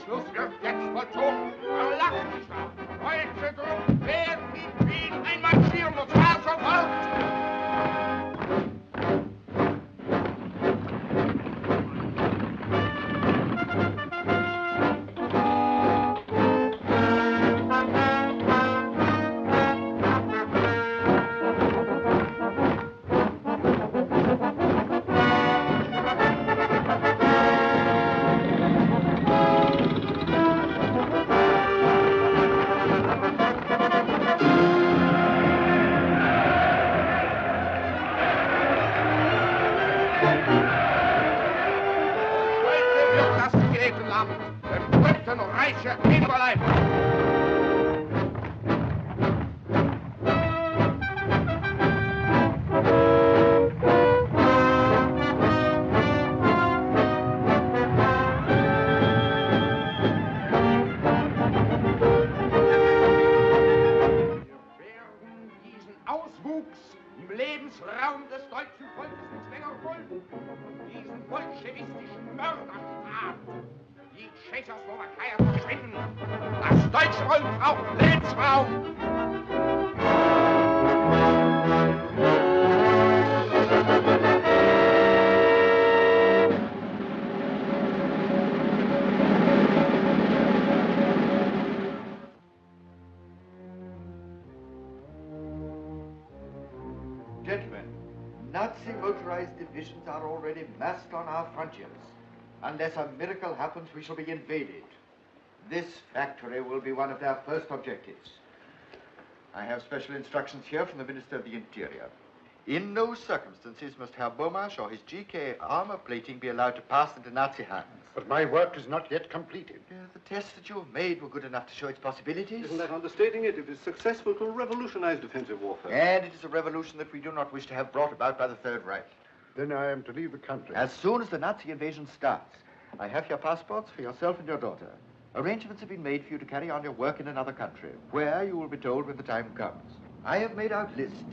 Schluss wird jetzt vollzogen. Verlacht nicht wahr. Heute drum werden die Wien einmarschieren und zwar sofort. Reiche Eberleib! Auswuchs im Lebensraum des deutschen Volkes nicht länger dulden. Diesen bolschewistischen Mörderstaat, die Tschechoslowakei verschwinden. Das deutsche Volk braucht Lebensraum. Gentlemen, Nazi motorized divisions are already massed on our frontiers. Unless a miracle happens, we shall be invaded. This factory will be one of their first objectives. I have special instructions here from the Minister of the Interior. In no circumstances must Herr Beaumarchais or his GK armor plating be allowed to pass into Nazi hands. But my work is not yet completed. The tests that you have made were good enough to show its possibilities. Isn't that understating it? If it's successful, it will revolutionize defensive warfare. And it is a revolution that we do not wish to have brought about by the Third Reich. Then I am to leave the country. As soon as the Nazi invasion starts, I have your passports for yourself and your daughter. Arrangements have been made for you to carry on your work in another country, where you will be told when the time comes. I have made out lists.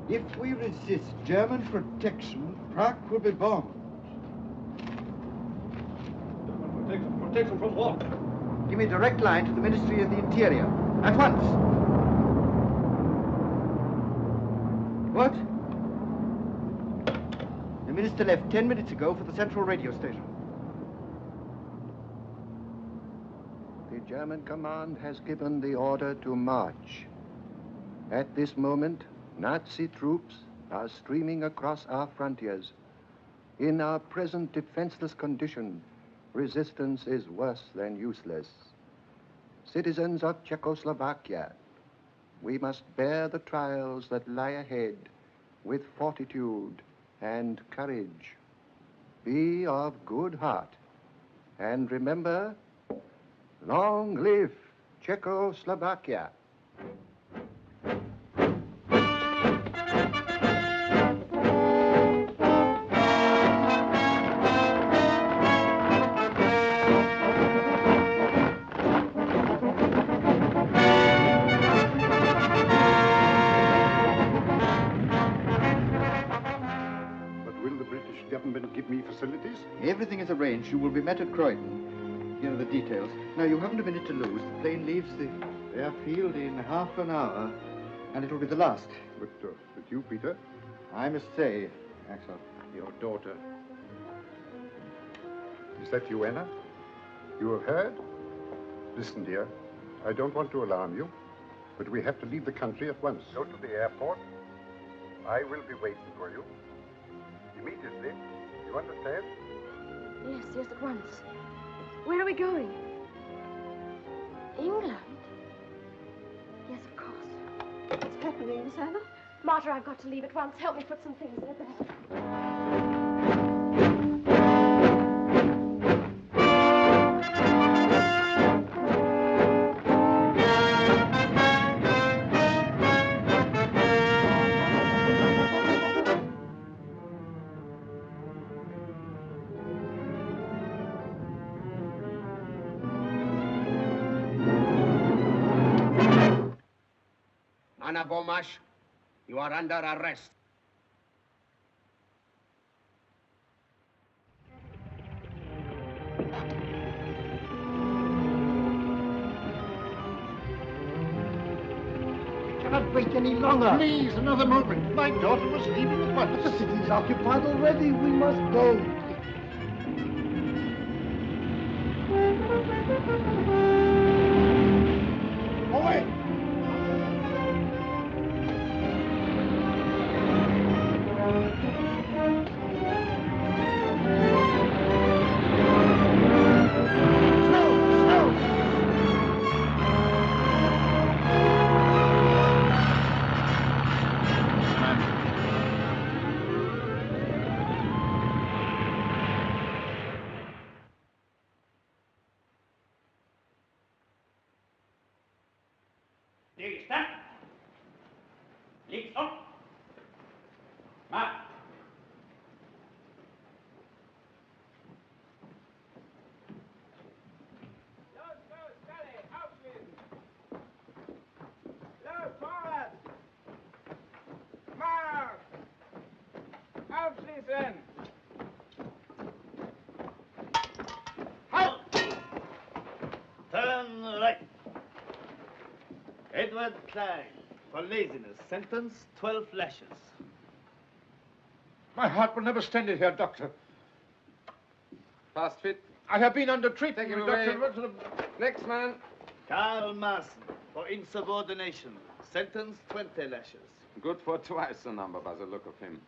If we resist German protection, Prague will be bombed. Protection from what? Give me a direct line to the Ministry of the Interior. At once. What? The minister left 10 minutes ago for the central radio station. The German command has given the order to march. At this moment, Nazi troops are streaming across our frontiers. In our present defenseless condition, resistance is worse than useless. Citizens of Czechoslovakia, we must bear the trials that lie ahead with fortitude and courage. Be of good heart, and remember, long live Czechoslovakia. Give me facilities? Everything is arranged. You will be met at Croydon. Here are the details. Now, you haven't a minute to lose. The plane leaves the airfield in half an hour, and it will be the last. But you, Peter? I must say, Axel. Your daughter. Is that you, Anna? You have heard? Listen, dear. I don't want to alarm you, but we have to leave the country at once. Go to the airport. I will be waiting for you. Immediately. You understand? Yes, at once. Where are we going? England? Yes, of course. What's happening, Miss Anna? Martha, I've got to leave at once. Help me put some things in the bag. Anna Gomash, you are under arrest. We cannot wait any longer. Please, another moment. My daughter was leaving at once. The city is occupied already. We must go. Away! Stillstand. Links op. Marsch. Los, Kalle, aufschließen. Los, vorwärts. Marsch. Aufschließen. Halt! Turn right. Edward Klein, for laziness, sentence 12 lashes. My heart will never stand it here, Doctor. Fast fit. I have been under treatment, Take him Doctor. away. Next man. Karl Maaßen, for insubordination, sentence 20 lashes. Good for twice the number by the look of him.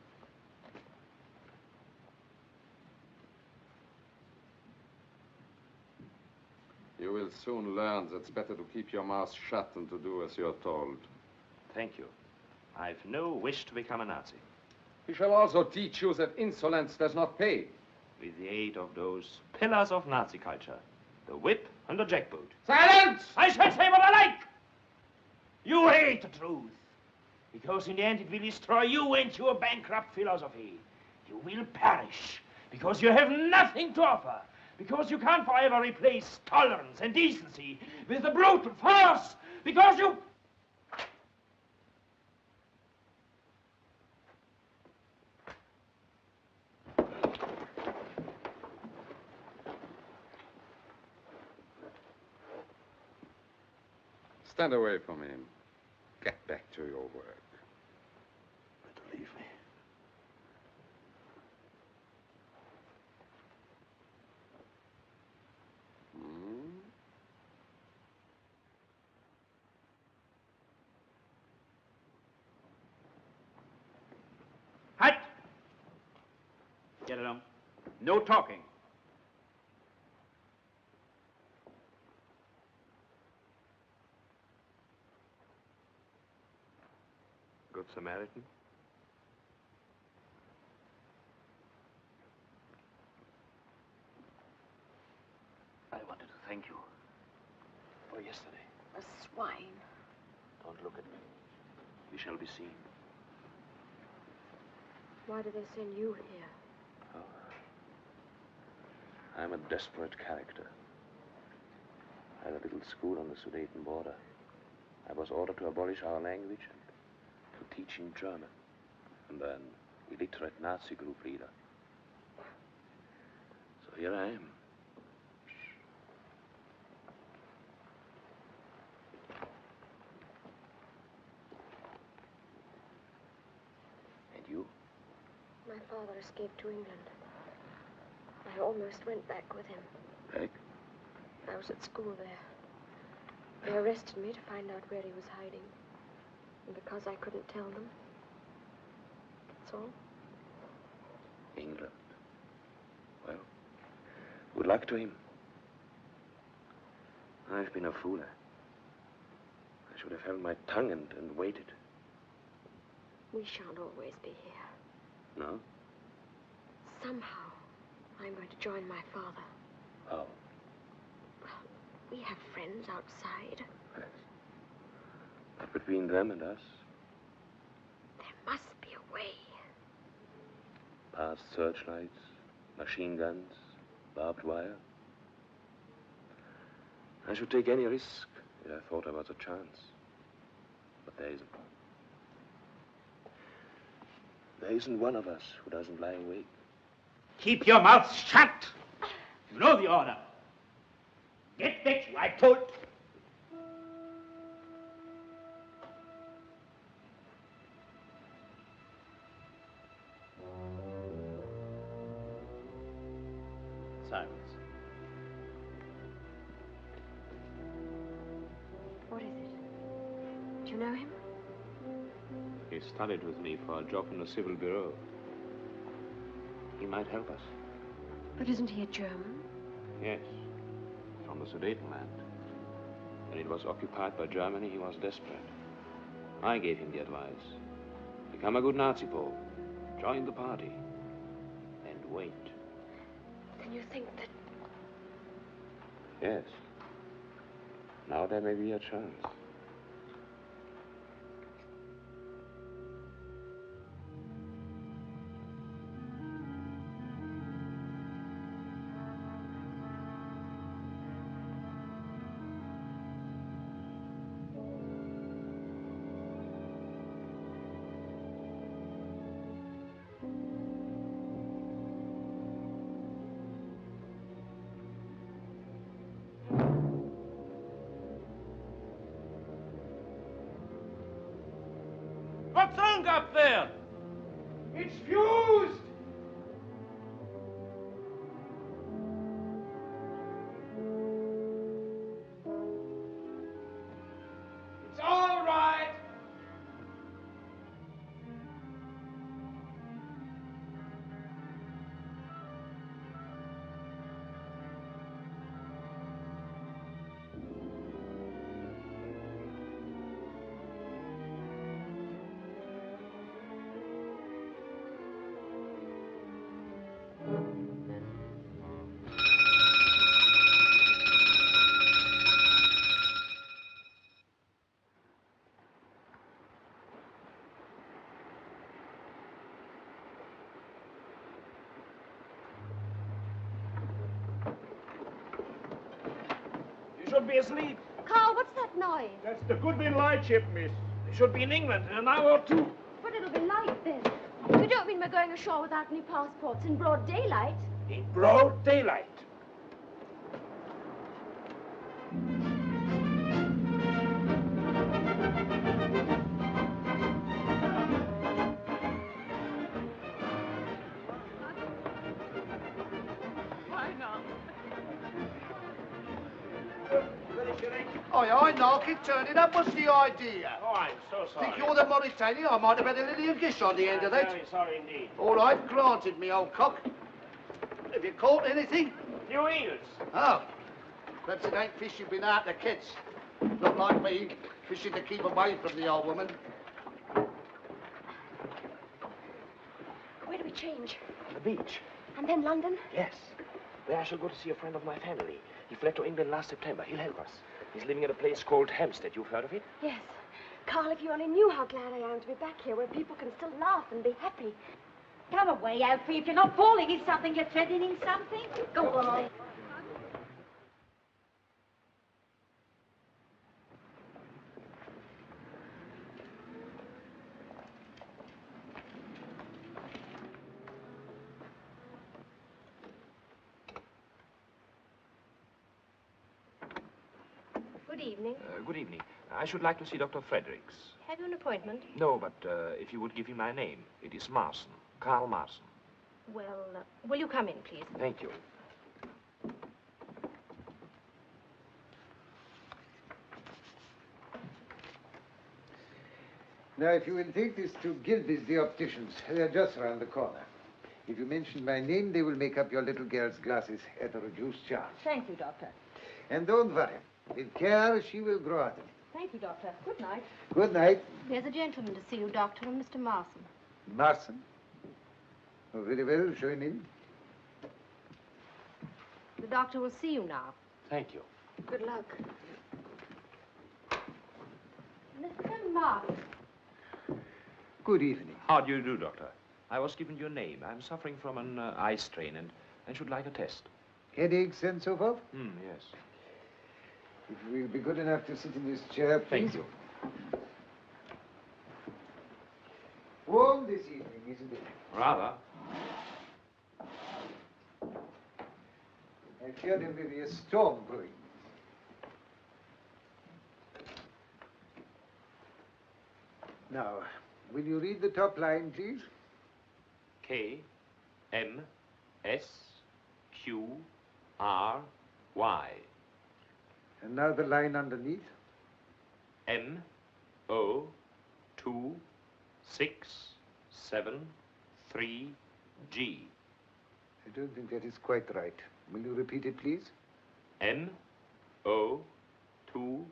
You will soon learn that it's better to keep your mouth shut than to do as you're told. Thank you. I've no wish to become a Nazi. We shall also teach you that insolence does not pay. With the aid of those pillars of Nazi culture, the whip and the jackboot. Silence! I shall say what I like! You hate the truth. Because in the end it will destroy you and your bankrupt philosophy. You will perish. Because you have nothing to offer. Because you can't forever replace tolerance and decency with the brutal force. Because you... Stand away from him. Get back to your work. Better leave me. Halt! Get along. No talking. Good Samaritan. I wanted to thank you for yesterday. A swine. Don't look at me. We shall be seen. Why did they send you here? Oh. I'm a desperate character. I had a little school on the Sudeten border. I was ordered to abolish our language and to teach in German. And then illiterate Nazi group leader. So here I am. And you? My father escaped to England. I almost went back with him. Back? I was at school there. They arrested me to find out where he was hiding. And because I couldn't tell them. That's all. England. Well, good luck to him. I've been a fool. I should have held my tongue and waited. We shan't always be here. No? Somehow, I'm going to join my father. How? We have friends outside. Yes. But between them and us, There must be a way. past searchlights, machine guns, barbed wire. I should take any risk if I thought there was a chance. But there isn't. There isn't one of us who doesn't lie awake. Keep your mouth shut. You know the order. Get back, you, I told. Silence. What is it? Do you know him? He studied with me for a job in the Civil Bureau. He might help us. But isn't he a German? Yes, from the Sudetenland. When it was occupied by Germany, he was desperate. I gave him the advice. Become a good Nazi Pole. Join the party. And wait. Then you think that... Yes. Now there may be a chance. What's wrong up there? It's fused! It's all right. You should be asleep. Carl, what's that noise? That's the Goodwin light ship, miss. They should be in England in an hour or two. But it'll be light then. You don't mean we're going ashore without any passports in broad daylight? In broad daylight. Aye, now keep turning up. What's the idea? Oh, I'm so sorry. Think you're the Mauritania? I might have had a little gish on the end of I'm that. very sorry indeed. All right, granted, me old cock. Have you caught anything? New eels. Oh, perhaps it ain't fish you've been out to catch. Not like me, fishing to keep away from the old woman. Where do we change? The beach. And then London? Yes. There I shall go to see a friend of my family. He fled to England last September. He'll help us. He's living at a place called Hampstead. You've heard of it? Yes. Carl, if you only knew how glad I am to be back here where people can still laugh and be happy. Come away, Alfie. If you're not falling in something, you're threatening something. Go on. Good evening. Good evening. I should like to see Dr. Fredericks. Have you an appointment? No, but if you would give him my name. It is Marson. Carl Marson. Well, will you come in, please? Thank you. Now, if you will take this to Gilby's, the opticians, they're just round the corner. If you mention my name, they will make up your little girl's glasses at a reduced charge. Thank you, Doctor. And don't worry. With care, she will grow out of it. Thank you, Doctor. Good night. Good night. There's a gentleman to see you, Doctor, and Mr. Marson. Marson. Oh, very well. Show him in. The doctor will see you now. Thank you. Good luck. Mr. Marson. Good evening. How do you do, Doctor? I was given your name. I'm suffering from an eye strain and should like a test. Headaches and so forth? Yes. If you will be good enough to sit in this chair, please. Thank you. Warm this evening, isn't it? Rather. I fear there may be a storm brewing. Now, will you read the top line, please? K, M, S, Q, R, Y. And now the line underneath. M, O, 2, 6, 7, 3, G. I don't think that is quite right. Will you repeat it, please? M, O, 2,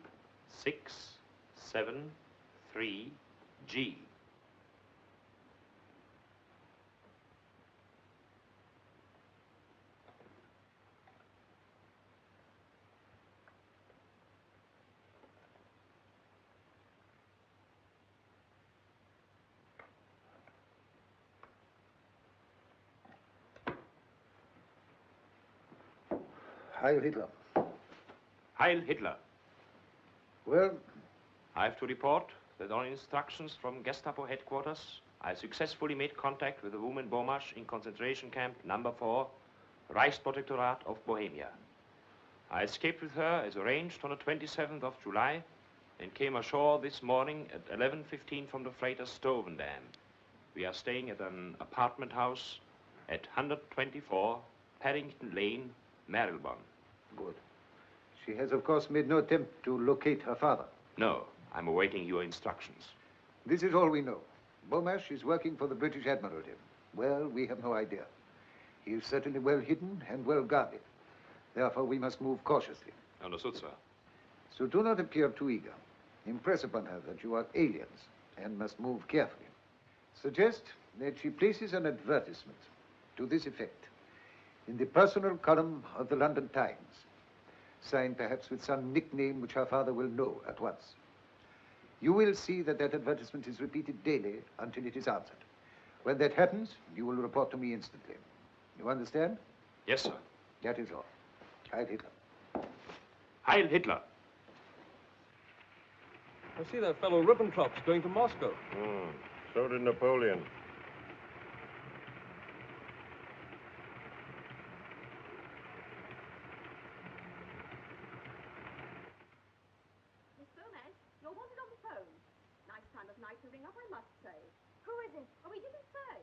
6, 7, 3, G. Heil Hitler. Heil Hitler. Well, I have to report that on instructions from Gestapo headquarters, I successfully made contact with the woman Bomash in concentration camp number 4, Reichsprotektorat of Bohemia. I escaped with her as arranged on the 27th of July and came ashore this morning at 11:15 from the freighter Stovendam. We are staying at an apartment house at 124 Paddington Lane, Marylebone. good. She has, of course, made no attempt to locate her father. No, I'm awaiting your instructions. This is all we know. Bomash is working for the British Admiralty. Well, we have no idea. He is certainly well hidden and well guarded. Therefore, we must move cautiously. Understood, sir. So do not appear too eager. Impress upon her that you are aliens and must move carefully. Suggest that she places an advertisement to this effect in the personal column of the London Times, signed perhaps with some nickname which her father will know at once. You will see that that advertisement is repeated daily until it is answered. When that happens, you will report to me instantly. You understand? Yes, sir. That is all. Heil Hitler. Heil Hitler. I see that fellow Ribbentrop's going to Moscow. So did Napoleon. Miss Gomez, you're wanted on the phone. Nice time of night to ring up, I must say. Who is it? Oh, he didn't say.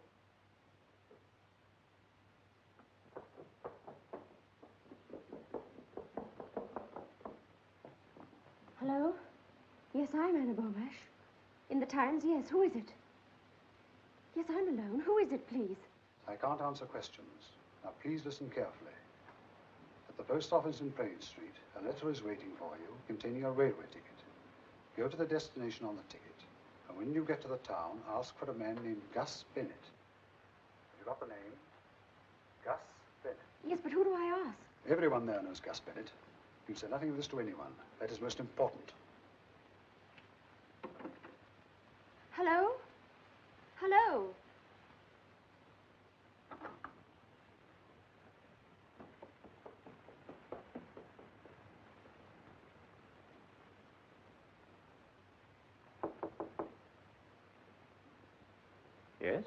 Hello? Yes, I'm Anna Bomash. In the Times, yes. Who is it? Yes, I'm alone. Who is it, please? I can't answer questions. Now, please listen carefully. At the post office in Praed Street, a letter is waiting for you containing a railway ticket. Go to the destination on the ticket, and when you get to the town, ask for a man named Gus Bennett. Have you got the name? Gus Bennett. Yes, but who do I ask? Everyone there knows Gus Bennett. You say nothing of this to anyone. That is most important. Hello? Hello? Yes?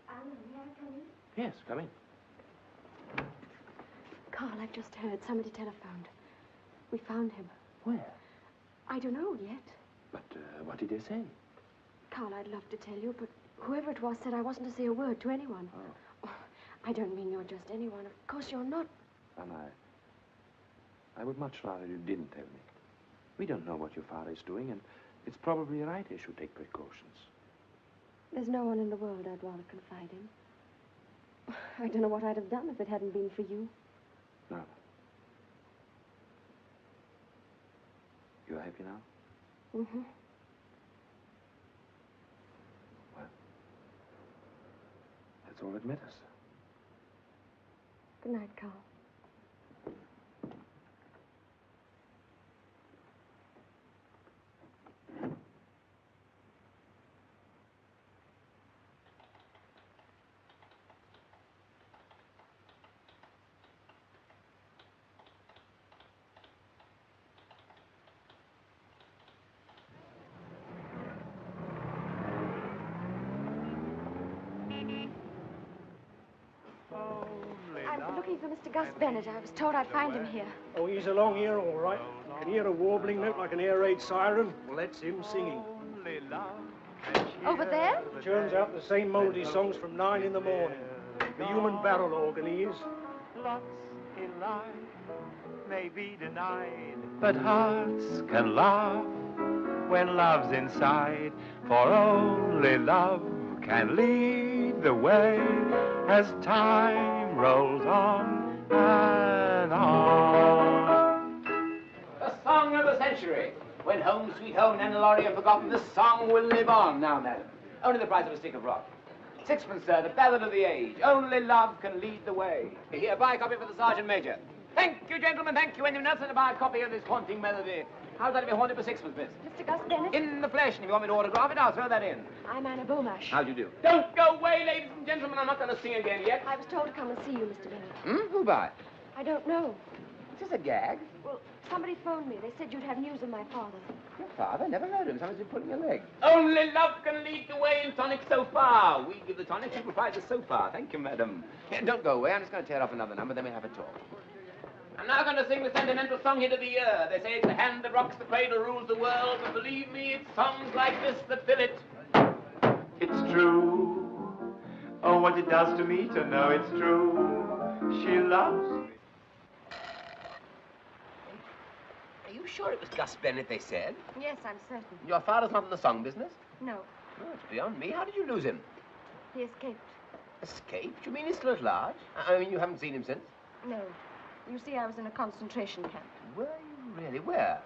Anna, may I come in? Yes, come in. Carl, I've just heard. Somebody telephoned. We found him. Where? I don't know yet. But what did they say? Carl, I'd love to tell you, but whoever it was said I wasn't to say a word to anyone. Oh. I don't mean you're just anyone. Of course you're not. And I would much rather you didn't tell me. We don't know what your father is doing, and it's probably right he should take precautions. There's no one in the world I'd rather confide in. I don't know what I'd have done if it hadn't been for you. No. You're happy now? Mm-hmm. Well, that's all that matters. Good night, Carl. looking for Mr. Gus Bennett. I was told I'd find him here. Oh, he's along here, all right. Can you hear a warbling note like an air raid siren? Well, that's him singing. Over there? Churns out the same mouldy songs from 9 in the morning. The human barrel organ he is. Lots in life may be denied, but hearts can laugh when love's inside. For only love can lead the way as time rolls on and on. The song of the century. When home, sweet home, and the lorry are forgotten, this song will live on now, madam. Only the price of a stick of rock. Sixpence, sir, the ballad of the age. Only love can lead the way. Here, buy a copy for the Sergeant Major. Thank you, gentlemen, thank you. Anyone else to buy a copy of this haunting melody? How's that to be haunted for sixpence, miss? Mr. Gus Bennett? In the flesh, and if you want me to autograph it, I'll throw that in. I'm Anna Beaumarsh. How'd you do? Don't go away, ladies and gentlemen. I'm not going to sing again yet. I was told to come and see you, Mr. Bennett. Who by? I don't know. Is this a gag? Well, somebody phoned me. They said you'd have news of my father. Your father? Never heard of him. Someone's been pulling your leg. Only love can lead the way in tonic so far. We give the tonic, you provide the sofa. Thank you, madam. Yeah, don't go away. I'm just going to tear off another number, then we'll have a talk. I'm now going to sing the sentimental song hit of the year. They say it's the hand that rocks the cradle rules the world, but believe me, it's songs like this that fill it. It's true. Oh, what it does to me to know it's true. She loves me. Are you sure it was Gus Bennett, they said? Yes, I'm certain. Your father's not in the song business? No. Oh, it's beyond me. How did you lose him? He escaped. Escaped? You mean he's still at large? I mean, you haven't seen him since? No. You see, I was in a concentration camp. Were you really? Where?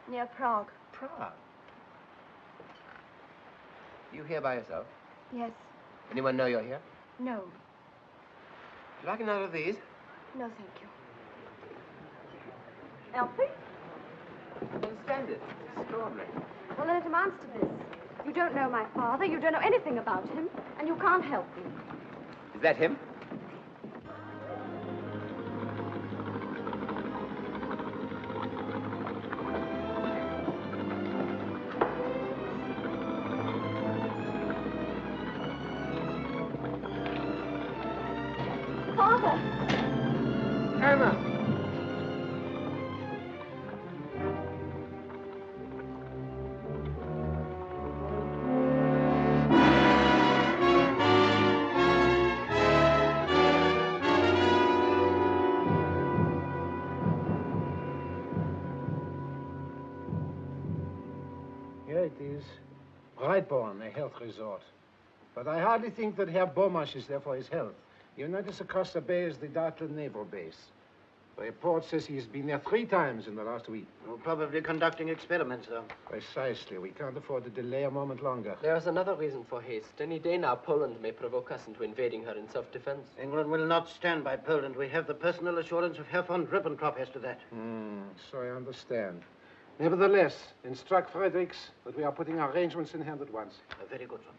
Near Prague. Prague? You here by yourself? Yes. Anyone know you're here? No. Would you like another of these? No, thank you. Elfie? Splendid. Extraordinary. Well, then it amounts to this. You don't know my father, you don't know anything about him, and you can't help me. Is that him? Father! Anna! Here it is. Brightborn, a health resort. But I hardly think that Herr Beaumarsh is there for his health. You notice across the bay is the Dartland Naval Base. The report says he's been there 3 times in the last week. Well, probably conducting experiments, though. Precisely. We can't afford to delay a moment longer. There is another reason for haste. Any day now, Poland may provoke us into invading her in self-defense. England will not stand by Poland. We have the personal assurance of Herr von Ribbentrop as to that. So I understand. Nevertheless, instruct Fredericks that we are putting arrangements in hand at once. Very good, sir.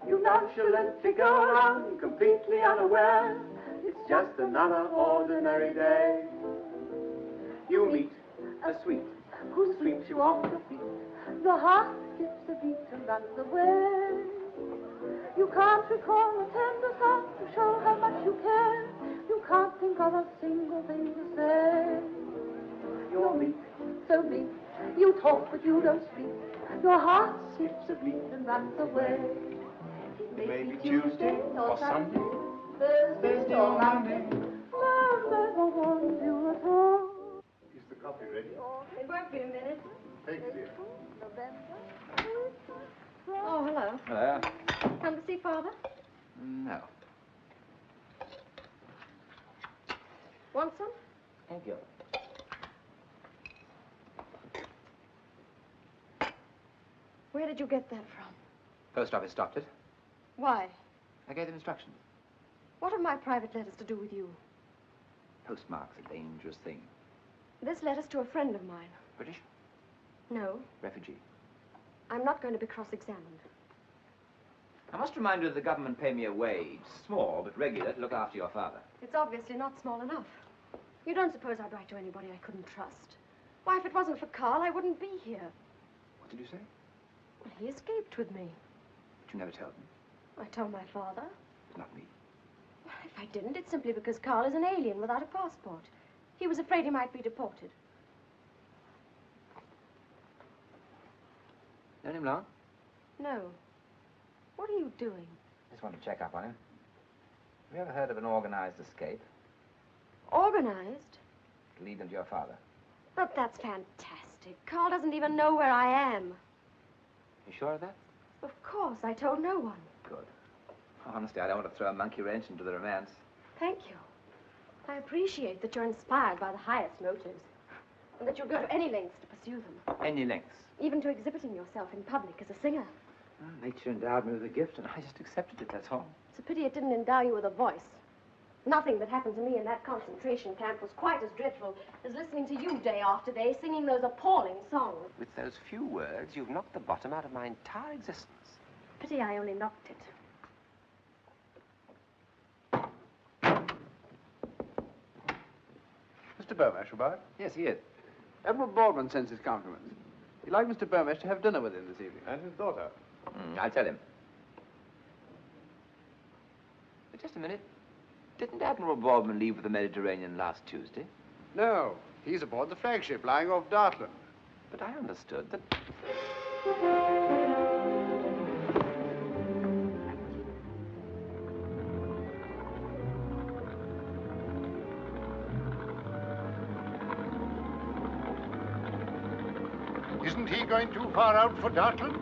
You nonchalantly go around, completely unaware. It's just another ordinary day. You meet a sweet who sweeps you off your feet. The heart skips a beat and runs away. You can't recall a tender thought to show how much you care. You can't think of a single thing to say. You're meek, so meek. You talk but you don't speak. Your heart skips a beat and runs away. It may be Tuesday or Sunday, Thursday or Monday. Love never warns you at all. Is the coffee ready? It won't be a minute. Thanks, dear. Oh, hello. Hello. Come to see Father? No. Want some? Thank you. Where did you get that from? Post office stopped it. Why? I gave them instructions. What have my private letters to do with you? Postmark's a dangerous thing. This letter's to a friend of mine. British? No, Refugee. I'm not going to be cross-examined. I must remind you that the government pay me a wage, small but regular, to look after your father. It's obviously not small enough. You don't suppose I'd write to anybody I couldn't trust? Why, if it wasn't for Carl, I wouldn't be here. What did you say? Well, he escaped with me. But you never told me. I told my father. Not me. If I didn't, it's simply because Carl is an alien without a passport. He was afraid he might be deported. Known him long? No. What are you doing? Just want to check up on him. Have you ever heard of an organized escape? Organized? To lead them to your father. But that's fantastic. Carl doesn't even know where I am. You sure of that? Of course, I told no one. Good. Honestly, I don't want to throw a monkey wrench into the romance. Thank you. I appreciate that you're inspired by the highest motives, and that you'll go to any lengths to pursue them. Any lengths? Even to exhibiting yourself in public as a singer. Well, nature endowed me with a gift, and I just accepted it, that's all. It's a pity it didn't endow you with a voice. Nothing that happened to me in that concentration camp was quite as dreadful as listening to you day after day singing those appalling songs. With those few words, you've knocked the bottom out of my entire existence. Pity I only knocked it. Mr. Burmash about? Yes, he is. Admiral Baldwin sends his compliments. He'd like Mr. Burmash to have dinner with him this evening. And his daughter. I'll tell him. But just a minute. Didn't Admiral Baldwin leave for the Mediterranean last Tuesday? No, he's aboard the flagship lying off Dartland. But I understood that... Isn't he going too far out for Dartland?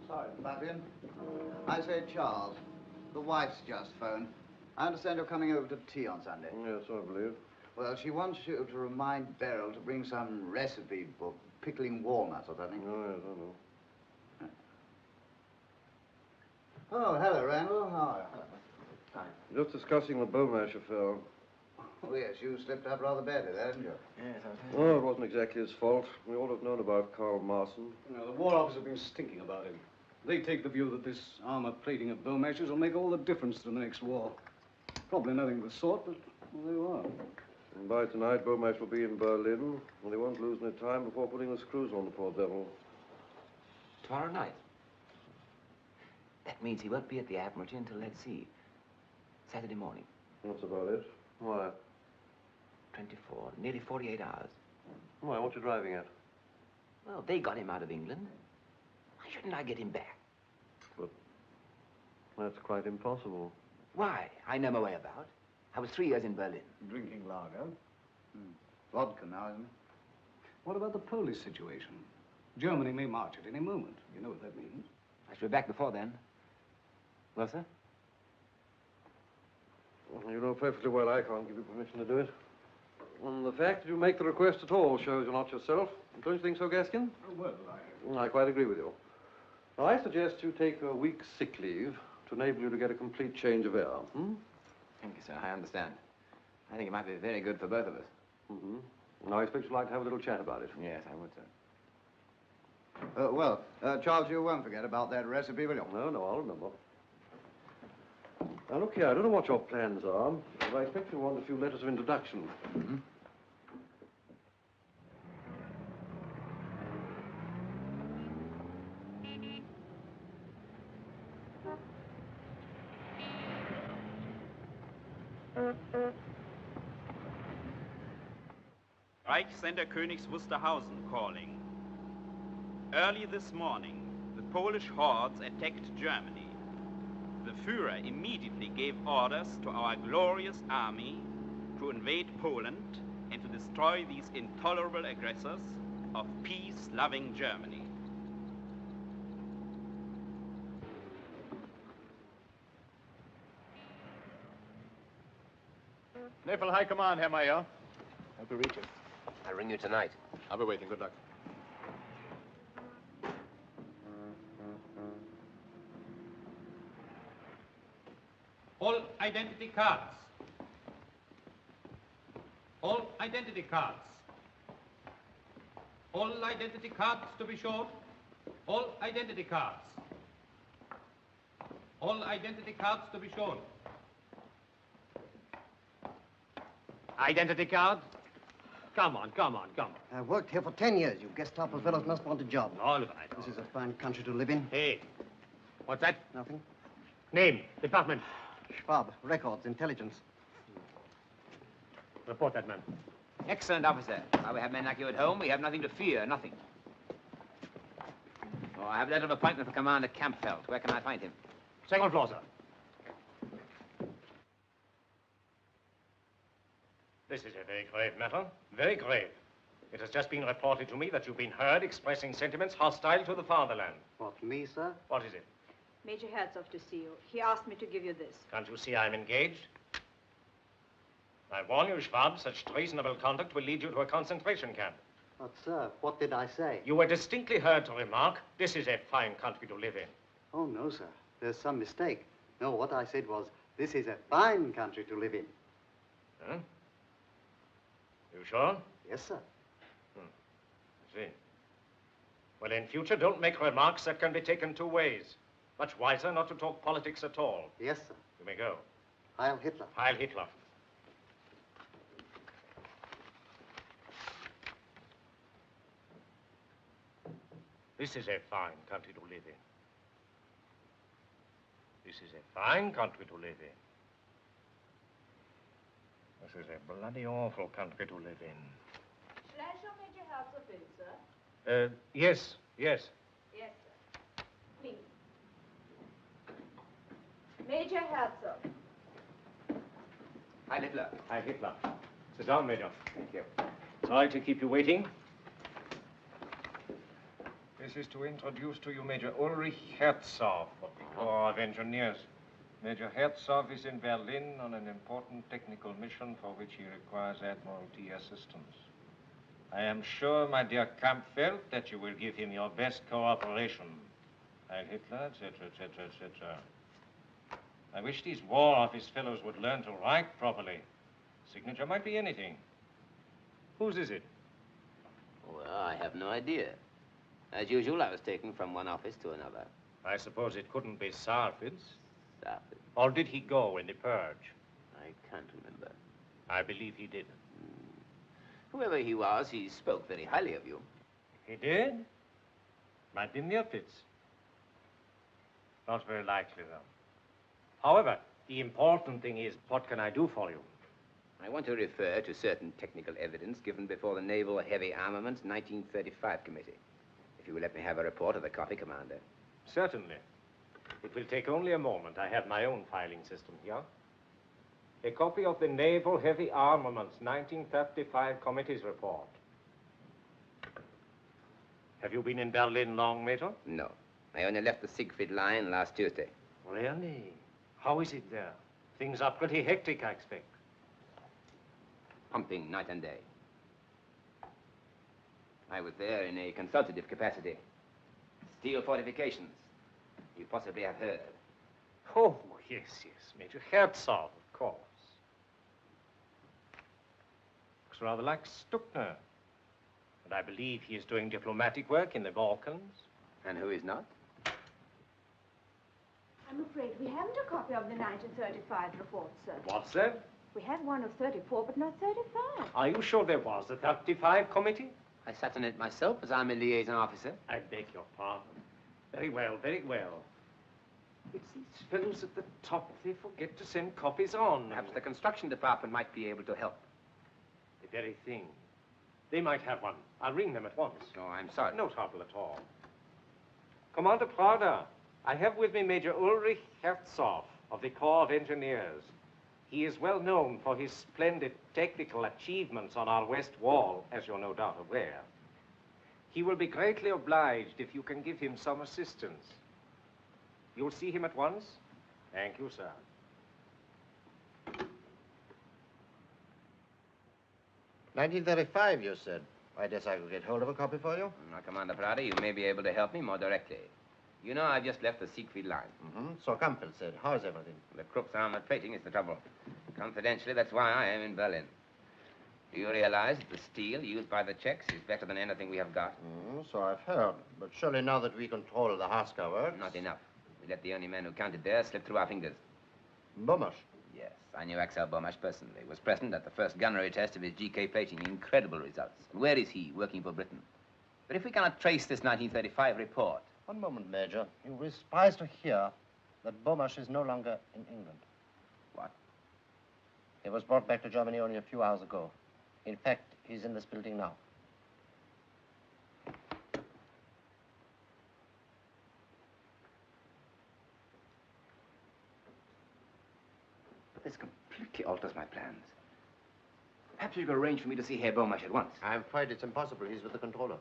Sorry to butt in. I say, Charles, the wife's just phoned. I understand you're coming over to tea on Sunday. Yes, I believe. Well, she wants you to remind Beryl to bring some recipe book, pickling walnuts or something. Oh, yes, I know. Oh, hello, Randall. How are you? Fine. Just discussing the Beaumash affair. Oh, yes, you slipped up rather badly there, didn't you? Yes, Oh, it wasn't exactly his fault. We all have known about Karl Marson. No, the War Office have been stinking about him. They take the view that this armor plating of Beaumash's will make all the difference to the next war. Probably nothing of the sort, but well, there you are. And by tonight, Beaumash will be in Berlin, and they won't lose any time before putting the screws on the poor devil. Tomorrow night. That means he won't be at the Admiralty until, let's see, Saturday morning. That's about it. Why? 24, nearly 48 hours. Why, what you driving at? Well, they got him out of England. Why shouldn't I get him back? But that's quite impossible. Why? I know my way about. I was 3 years in Berlin. Drinking lager. Vodka now, isn't it? What about the Polish situation? Germany may march at any moment. You know what that means. I should be back before then. Well, sir? Well, you know perfectly well I can't give you permission to do it. And the fact that you make the request at all shows you're not yourself. Don't you think so, Gaskin? Oh, well, I quite agree with you. Now, I suggest you take a week's sick leave to enable you to get a complete change of air. Thank you, sir. I understand. I think it might be very good for both of us. Now, I expect you'd like to have a little chat about it. Yes, I would, sir. Well, Charles, you won't forget about that recipe, will you? No, I'll remember. Now, look here, I don't know what your plans are, but I expect you'll want a few letters of introduction. Reichssender Königs Wusterhausen calling. Early this morning, the Polish hordes attacked Germany. The Führer immediately gave orders to our glorious army to invade Poland and to destroy these intolerable aggressors of peace-loving Germany. Naval High Command, Herr Mayer. How to reach him? I'll ring you tonight. I'll be waiting. Good luck. All identity cards. All identity cards. All identity cards to be shown. All identity cards. All identity cards to be shown. Identity card? Come on. I've worked here for 10 years. You Gestapo fellows must want a job. All right. This is a fine country to live in. Hey, what's that? Nothing. Name, department. Schwab, records, intelligence. Report that man. Excellent, officer. While we have men like you at home, we have nothing to fear, nothing. Oh, I have a letter of appointment for Commander Kampfeld. Where can I find him? Second floor, sir. This is a very grave matter. Very grave. It has just been reported to me that you've been heard expressing sentiments hostile to the fatherland. What, me, sir? What is it? Major Herzog to see you. He asked me to give you this. Can't you see I'm engaged? I warn you, Schwab, such treasonable conduct will lead you to a concentration camp. But, sir, what did I say? You were distinctly heard to remark, this is a fine country to live in. Oh, no, sir. There's some mistake. No, what I said was, this is a fine country to live in. Huh? You sure? Yes, sir. I see. Well, in future, don't make remarks that can be taken two ways. Much wiser not to talk politics at all. Yes, sir. You may go. Heil Hitler. Heil Hitler. This is a fine country to live in. This is a fine country to live in. This is a bloody awful country to live in. Shall I show Major Herzog in, sir? Yes. Yes, sir. Please. Major Herzog. Heil Hitler. Heil Hitler. Sit down, Major. Thank you. Sorry to keep you waiting. This is to introduce to you Major Ulrich Herzog of the Corps of Engineers. Major Herzog is in Berlin on an important technical mission for which he requires Admiralty assistance. I am sure, my dear Kampfeld, that you will give him your best cooperation. Heil Hitler, etc., etc., etc. I wish these War Office fellows would learn to write properly. Signature might be anything. Whose is it? Well, I have no idea. As usual, I was taken from one office to another. I suppose it couldn't be Sarford's. Sarford. Or did he go in the purge? I can't remember. I believe he did. Whoever he was, he spoke very highly of you. He did? Might be Mirpitz. Not very likely, though. However, the important thing is, what can I do for you? I want to refer to certain technical evidence given before the Naval Heavy Armaments 1935 Committee. If you will let me have a report of the copy, Commander. Certainly. It will take only a moment. I have my own filing system here. A copy of the Naval Heavy Armaments 1935 Committee's report. Have you been in Berlin long, Major? No. I only left the Siegfried Line last Tuesday. Really? How is it there? Things are pretty hectic, I expect. Pumping night and day. I was there in a consultative capacity. Steel fortifications. You possibly have heard. Oh, yes, Major Herzog, of course. Looks rather like Stuckner. And I believe he is doing diplomatic work in the Balkans. And who is not? I'm afraid we haven't a copy of the 1935 report, sir. What's that? We had one of 34, but not 35. Are you sure there was a 35 committee? I sat on it myself, as I'm a liaison officer. I beg your pardon. Very well, very well. It's these fellows at the top. They forget to send copies on. Perhaps the construction department might be able to help. The very thing. They might have one. I'll ring them at once. No, I'm sorry. No trouble at all. Commander Prada, I have with me Major Ulrich Herzog of the Corps of Engineers. He is well known for his splendid technical achievements on our west wall, as you're no doubt aware. He will be greatly obliged if you can give him some assistance. You'll see him at once? Thank you, sir. "1935, you said. I guess I could get hold of a copy for you. Now, Commander Prada, you may be able to help me more directly. You know, I've just left the Siegfried line. So Campbell said. How's everything? The Krupp's armored plating is the trouble. Confidentially, that's why I am in Berlin. Do you realize that the steel used by the Czechs is better than anything we have got? So I've heard. But surely now that we control the Haska works... Not enough. We let the only man who counted there slip through our fingers. Bomash? Yes, I knew Axel Bomash personally. He was present at the first gunnery test of his GK plating. Incredible results. Where is he, working for Britain? But if we cannot trace this 1935 report... One moment, Major. You will be surprised to hear that Bomash is no longer in England. What? He was brought back to Germany only a few hours ago. In fact, he's in this building now. This completely alters my plans. Perhaps you could arrange for me to see Herr Bomash at once. I'm afraid it's impossible. He's with the controller.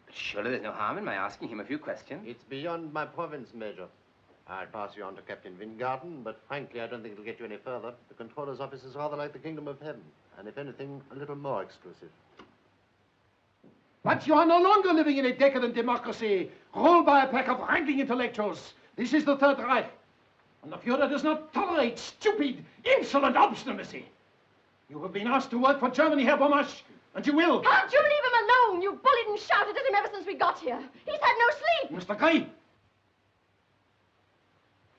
But surely there's no harm in my asking him a few questions. It's beyond my province, Major. I'll pass you on to Captain Wingarden, but frankly, I don't think it'll get you any further. The controller's office is rather like the kingdom of heaven, and if anything, a little more exclusive. But you are no longer living in a decadent democracy, ruled by a pack of wrangling intellectuals. This is the Third Reich, and the Fuhrer does not tolerate stupid, insolent obstinacy. You have been asked to work for Germany, Herr Bomash, and you will. Can't you leave him alone? You bullied and shouted at him ever since we got here. He's had no sleep. Mr. Gray.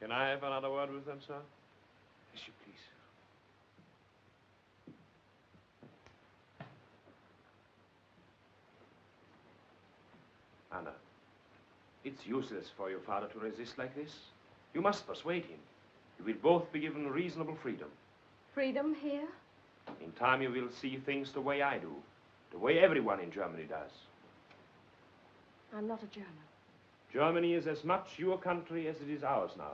Can I have another word with them, sir? Yes, you please. Anna, it's useless for your father to resist like this. You must persuade him. You will both be given reasonable freedom. Freedom here? In time, you will see things the way I do, the way everyone in Germany does. I'm not a German. Germany is as much your country as it is ours now.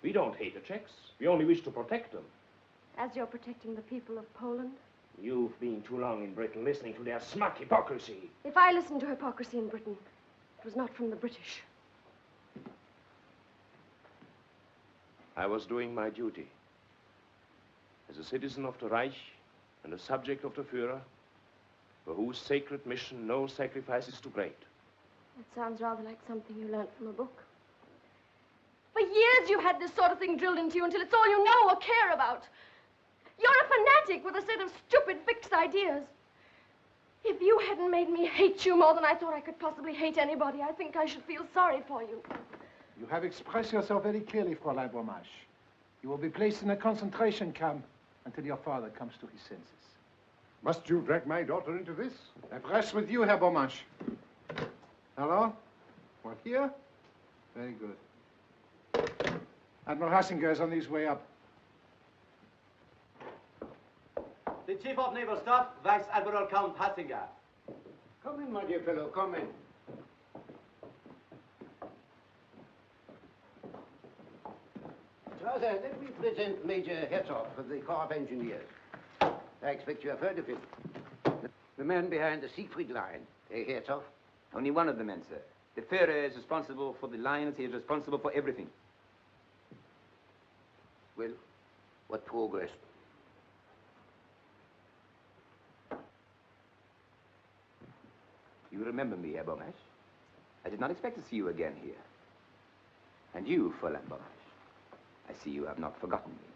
We don't hate the Czechs. We only wish to protect them. As you're protecting the people of Poland? You've been too long in Britain listening to their smug hypocrisy. If I listened to hypocrisy in Britain, it was not from the British. I was doing my duty. As a citizen of the Reich and a subject of the Führer, for whose sacred mission no sacrifice is too great. That sounds rather like something you learned from a book. For years you've had this sort of thing drilled into you until it's all you know or care about. You're a fanatic with a set of stupid, fixed ideas. If you hadn't made me hate you more than I thought I could possibly hate anybody, I think I should feel sorry for you. You have expressed yourself very clearly, Fräulein Bomash. You will be placed in a concentration camp until your father comes to his senses. Must you drag my daughter into this? I press with you, Herr Bomash. Hello? What, here? Very good. Admiral Hassinger is on his way up. The Chief of Naval Staff, Vice Admiral Count Hassinger. Come in, my dear fellow, come in. Strasser, let me present Major Herzog of the Corps of Engineers. I expect you have heard of him. The man behind the Siegfried line. Hey, Herzog? Only one of the men, sir. The Führer is responsible for the lines. He is responsible for everything. Well, what progress? You remember me, Herr Bomash? I did not expect to see you again here. And you, Fräulein Bomash, I see you have not forgotten me.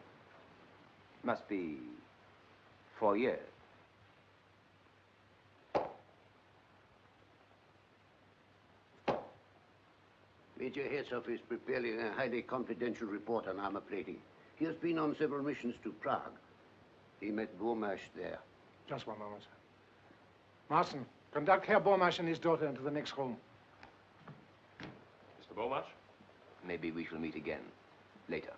Must be 4 years. Major Herzog is preparing a highly confidential report on armor plating. He has been on several missions to Prague. He met Bomash there. Just one moment, sir. Marson, conduct Herr Bomash and his daughter into the next room. Mr. Bomash? Maybe we shall meet again later.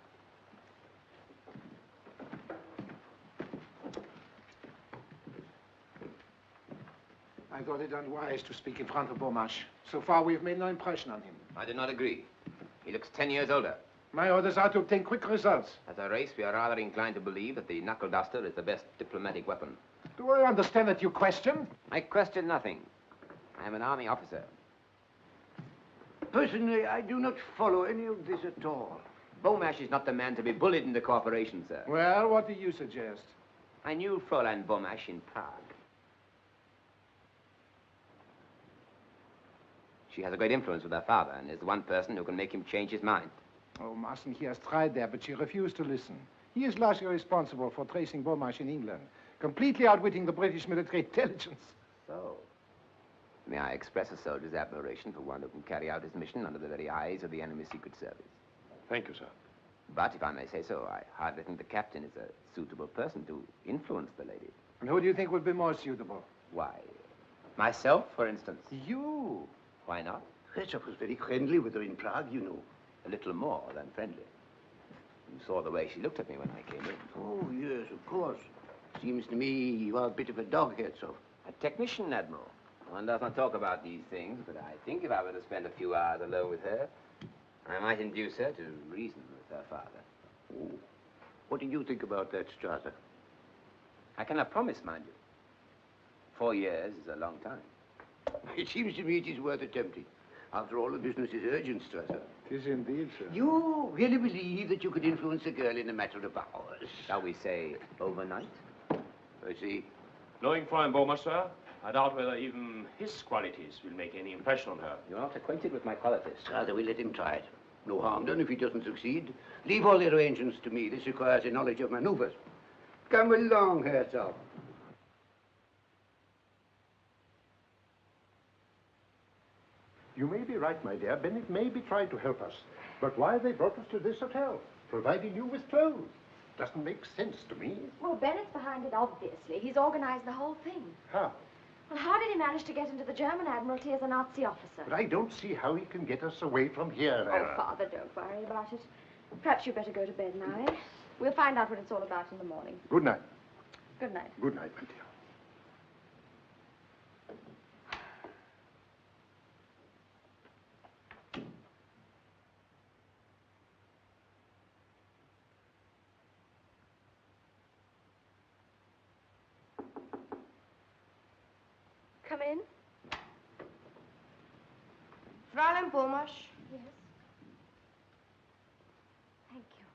I thought it unwise to speak in front of Beaumarchais. So far, we've made no impression on him. I do not agree. He looks 10 years older. My orders are to obtain quick results. As a race, we are rather inclined to believe that the knuckle duster is the best diplomatic weapon. Do I understand that you question? I question nothing. I am an army officer. Personally, I do not follow any of this at all. Beaumarchais is not the man to be bullied into cooperation, sir. Well, what do you suggest? I knew Fräulein Beaumarchais in Prague. She has a great influence with her father and is the one person who can make him change his mind. Oh, Marson, he has tried that, but she refused to listen. He is largely responsible for tracing Beaumarchais in England, completely outwitting the British military intelligence. So, may I express a soldier's admiration for one who can carry out his mission under the very eyes of the enemy's secret service. Thank you, sir. But if I may say so, I hardly think the captain is a suitable person to influence the lady. And who do you think would be more suitable? Why, myself, for instance. You? Why not? Kretschov was very friendly with her in Prague, you know. A little more than friendly. You saw the way she looked at me when I came in. Oh, yes, of course. Seems to me you are a bit of a dog, Kretschov. A technician, Admiral. One does not talk about these things, but I think if I were to spend a few hours alone with her, I might induce her to reason with her father. Oh. What do you think about that, Strasser? I cannot promise, mind you. 4 years is a long time. It seems to me it is worth attempting. After all, the business is urgent, Strasser. It is indeed, sir. You really believe that you could influence a girl in a matter of hours? Shall we say overnight? I see. Knowing Fräulein Beaumarchais, sir, I doubt whether even his qualities will make any impression on her. You're not acquainted with my qualities. Strasser, we let him try it. No harm done if he doesn't succeed. Leave all the arrangements to me. This requires a knowledge of maneuvers. Come along, Herzog. You may be right, my dear. Bennett may be trying to help us. But why they brought us to this hotel, providing you with clothes? Doesn't make sense to me. Well, Bennett's behind it, obviously. He's organized the whole thing. How? Well, how did he manage to get into the German Admiralty as a Nazi officer? But I don't see how he can get us away from here. Oh, Father, don't worry about it. Perhaps you'd better go to bed now, eh? We'll find out what it's all about in the morning. Good night. Good night. Good night, my dear. Come in. Fräulein Beaumarchais. Yes. Thank you.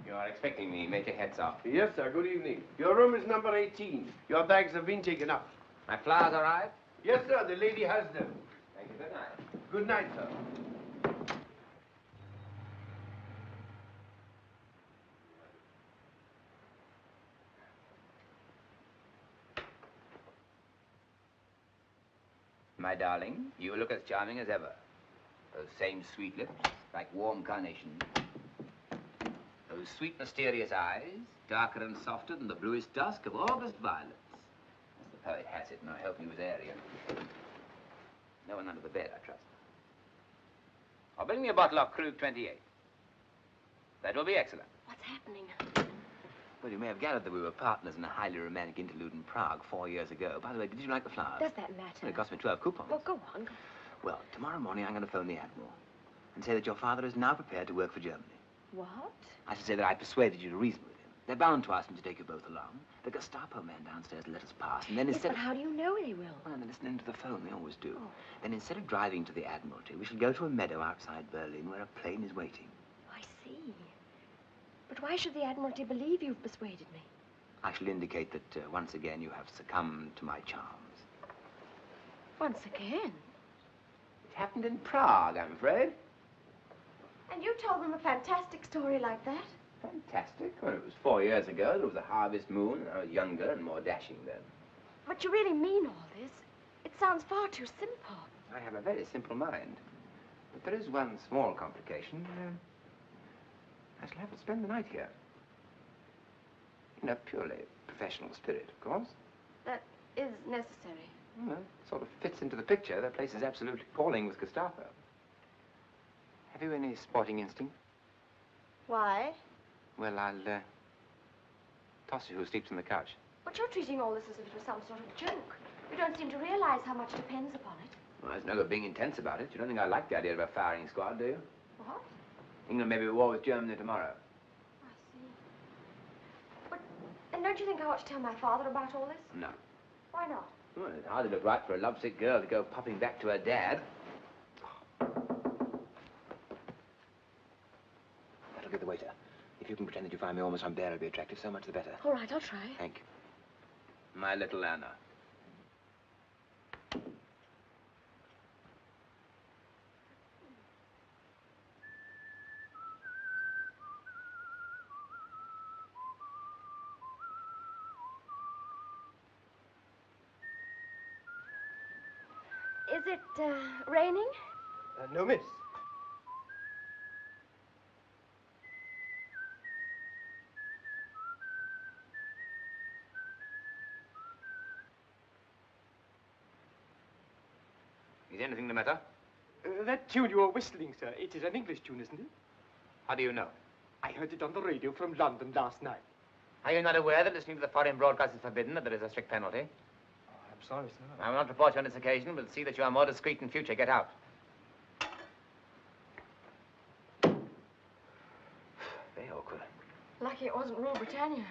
You are expecting me, Major Herzog. Yes, sir. Good evening. Your room is number 18. Your bags have been taken up. My flowers arrived? Yes, sir. The lady has them. Thank you. Good night. Good night, sir. My darling, you look as charming as ever. Those same sweet lips, like warm carnations. Those sweet, mysterious eyes, darker and softer than the bluest dusk of August violets. As the poet has it, and I hope he was Aryan. No one under the bed, I trust. Or bring me a bottle of Krug 28. That will be excellent. What's happening? Well, you may have gathered that we were partners in a highly romantic interlude in Prague 4 years ago. By the way, did you like the flowers? Does that matter? Well, it cost me 12 coupons. Well, go on. Well, tomorrow morning I'm going to phone the Admiral and say that your father is now prepared to work for Germany. What? I should say that I persuaded you to reason with him. They're bound to ask me to take you both along. The Gestapo man downstairs let us pass, and then Yes, instead but how do you know they will? Well, they're listening to the phone. They always do. Oh. Then instead of driving to the Admiralty, we shall go to a meadow outside Berlin where a plane is waiting. I see. But why should the Admiralty believe you've persuaded me? I shall indicate that once again you have succumbed to my charms. Once again? It happened in Prague, I'm afraid. And you told them a fantastic story like that? Fantastic. Well, it was 4 years ago. There was a harvest moon, and I was younger and more dashing then. But you really mean all this? It sounds far too simple. I have a very simple mind. But there is one small complication. I shall have to spend the night here. In a purely professional spirit, of course. That is necessary. Well, it sort of fits into the picture. That place is absolutely appalling with Gestapo. Have you any sporting instinct? Why? Well, I'll toss you who sleeps on the couch. But you're treating all this as if it was some sort of joke. You don't seem to realize how much depends upon it. Well, there's no good being intense about it. You don't think I like the idea of a firing squad, do you? What? England may be at war with Germany tomorrow. I see. But, and don't you think I ought to tell my father about all this? No. Why not? Well, it hardly look right for a lovesick girl to go popping back to her dad. That'll get the waiter. If you can pretend that you find me almost unbearably attractive, so much the better. All right, I'll try. Thank you. My little Anna. Is it, raining? No, miss. Is anything the matter? That tune you are whistling, sir, it is an English tune, isn't it? How do you know? I heard it on the radio from London last night. Are you not aware that listening to the foreign broadcast is forbidden, that there is a strict penalty? I'm sorry, sir. I will not report you on this occasion, but see that you are more discreet in future. Get out. Very awkward. Lucky it wasn't Rule Britannia.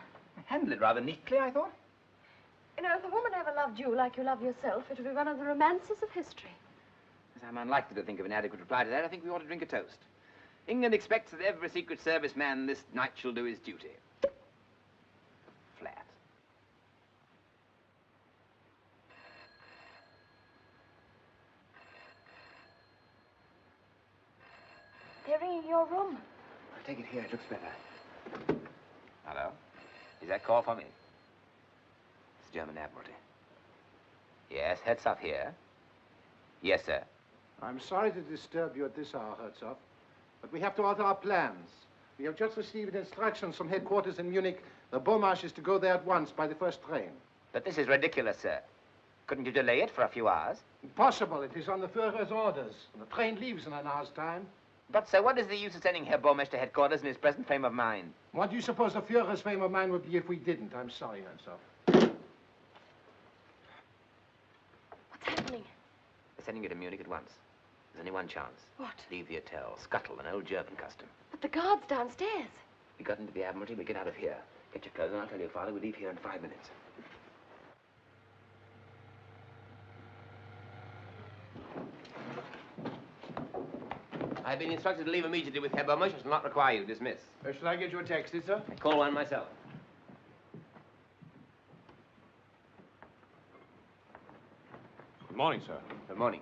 Handled it rather neatly, I thought. You know, if a woman ever loved you like you love yourself, it would be one of the romances of history. As I'm unlikely to think of an adequate reply to that, I think we ought to drink a toast. England expects that every Secret Service man this night shall do his duty. Flat. They're ringing your room. I'll take it here. It looks better. Hello? Is that call for me? It's German Admiralty. Yes, Herzog here. Yes, sir. I'm sorry to disturb you at this hour, Herzog, but we have to alter our plans. We have just received instructions from headquarters in Munich. The Beaumarch is to go there at once by the first train. But this is ridiculous, sir. Couldn't you delay it for a few hours? Impossible. It is on the Führer's orders. The train leaves in an hour's time. But, sir, what is the use of sending Herr Beaumarch to headquarters in his present frame of mind? What do you suppose the Führer's frame of mind would be if we didn't? I'm sorry, Herzog. What's happening? They're sending you to Munich at once. There's only one chance. What? Leave the hotel. Scuttle, an old German custom. But the guard's downstairs. We got into the Admiralty, we get out of here. Get your clothes on, I'll tell your father we leave here in 5 minutes. I've been instructed to leave immediately with Herr Beaumarch. I shall not require you. Dismiss. Shall I get you a taxi, sir? I call one myself. Good morning, sir. Good morning.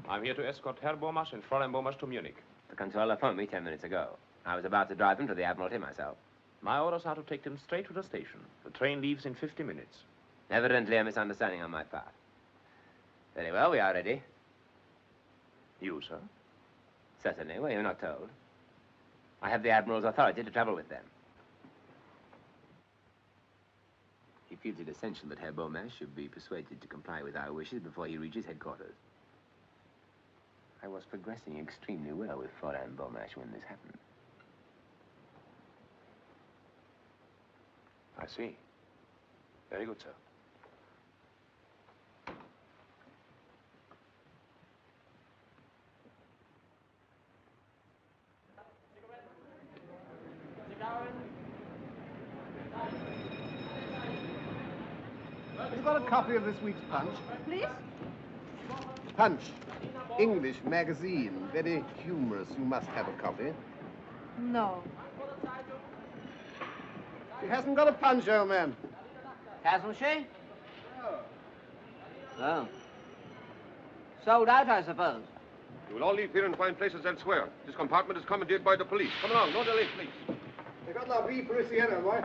I'm here to escort Herr Beaumarch and Fräulein Beaumarch to Munich. The controller phoned me 10 minutes ago. I was about to drive them to the Admiralty myself. My orders are to take them straight to the station. The train leaves in 50 minutes. Evidently a misunderstanding on my part. Very well, we are ready. You, sir? Certainly. Well, you're not told. I have the Admiral's authority to travel with them. He feels it essential that Herr Beaumarch should be persuaded to comply with our wishes before he reaches headquarters. I was progressing extremely well with Fräulein Beaumarch when this happened. I see. Very good, sir. Have you got a copy of this week's Punch? Please? Punch. English magazine. Very humorous. You must have a copy. No. She hasn't got a punch, old man. Hasn't she? Oh. Sold out, I suppose. You will all leave here and find places elsewhere. This compartment is commandeered by the police. Come along, no delay, please. They got La Vie Parisienne, boy.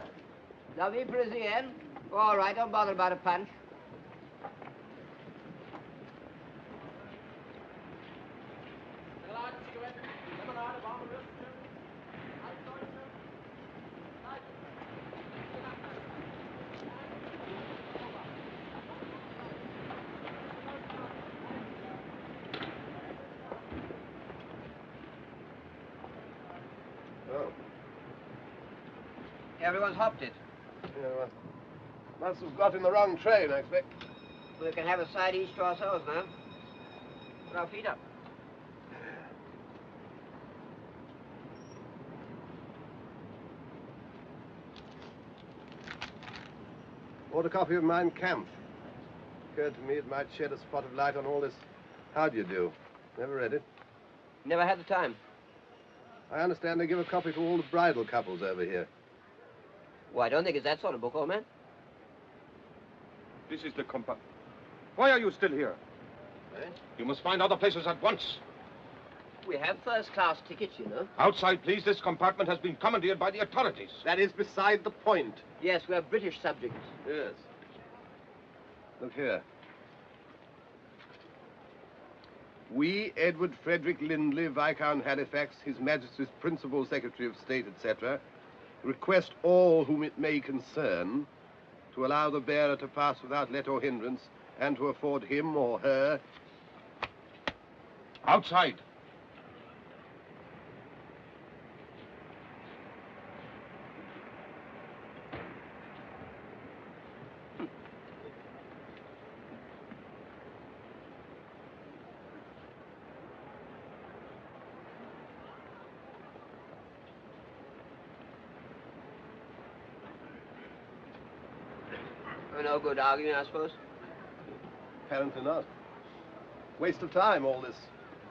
La Vie Parisienne? All right, don't bother about a punch. Everyone's hopped it. Yeah, well, must have got in the wrong train, I expect. We can have a side each to ourselves now. Put our feet up. Bought a copy of Mein Kampf. Occurred to me it might shed a spot of light on all this. How do you do? Never read it. Never had the time. I understand they give a copy to all the bridal couples over here. Well, I don't think it's that sort of book, old man. This is the compartment. Why are you still here? Eh? You must find other places at once. We have first-class tickets, you know. Outside, please. This compartment has been commandeered by the authorities. That is beside the point. Yes, we're British subjects. Yes. Look here. We, Edward Frederick Lindley, Viscount Halifax, His Majesty's Principal Secretary of State, etc., request all whom it may concern to allow the bearer to pass without let or hindrance and to afford him or her... Outside. No good arguing, I suppose. Apparently not. Waste of time, all this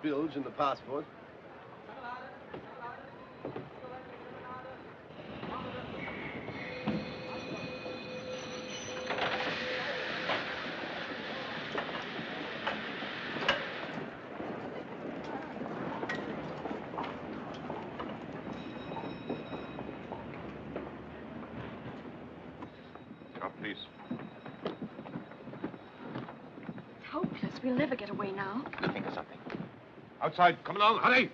bilge in the passport. Please. It's hopeless. We'll never get away now. Think of something. Outside. Come along. Hurry.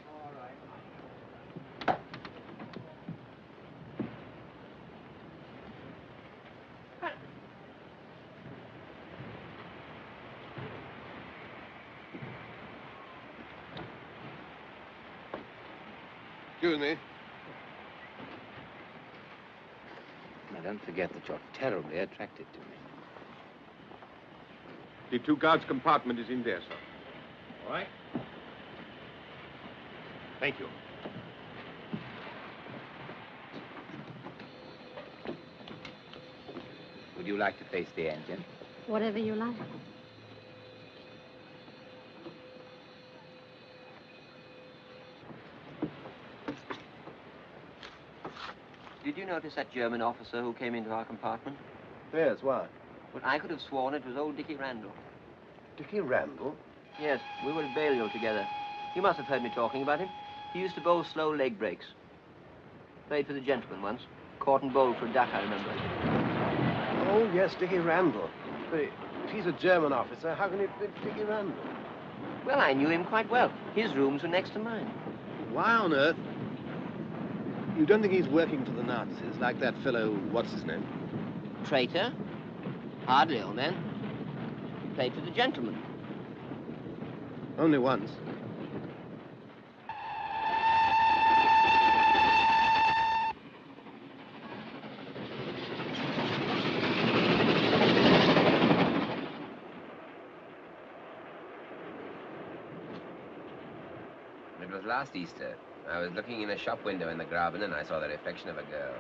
Excuse me. Now, don't forget that you're terribly attracted to me. The two guards' compartment is in there, sir. All right. Thank you. Would you like to face the engine? Whatever you like. Did you notice that German officer who came into our compartment? Yes, why? Well, I could have sworn it was old Dickie Randall. Dickie Randall? Yes, we were at Balliol together. You must have heard me talking about him. He used to bowl slow leg breaks. Played for the gentleman once. Caught and bowled for a duck, I remember. Oh, yes, Dickie Randall. But if he's a German officer, how can he be Dickie Randall? Well, I knew him quite well. His rooms were next to mine. Why on earth? You don't think he's working for the Nazis, like that fellow, what's his name? Traitor? Hardly, old man. Played for the gentleman. Only once. It was last Easter. I was looking in a shop window in the Graben and I saw the reflection of a girl.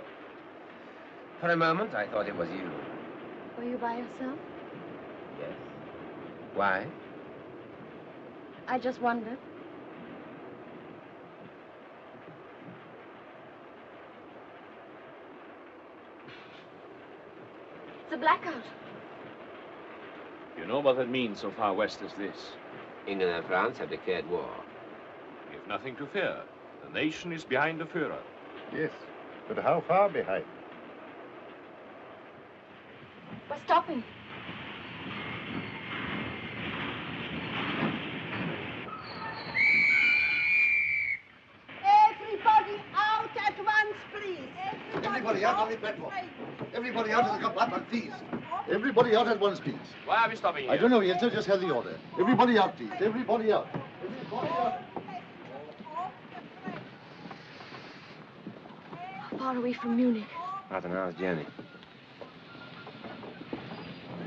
For a moment, I thought it was you. Were you by yourself? Yes. Why? I just wondered. It's a blackout. You know what that means so far west as this? England and France have declared war. We have nothing to fear. The nation is behind the Führer. Yes, but how far behind? We're stopping. Everybody out at once, please. Everybody out on the platform. Everybody out of the compartment, please. Everybody out at once, please. Why are we stopping here? I don't know yet, sir. Just had the order. Everybody out, please. Everybody out. Everybody out. How far away from Munich? About an hour's journey.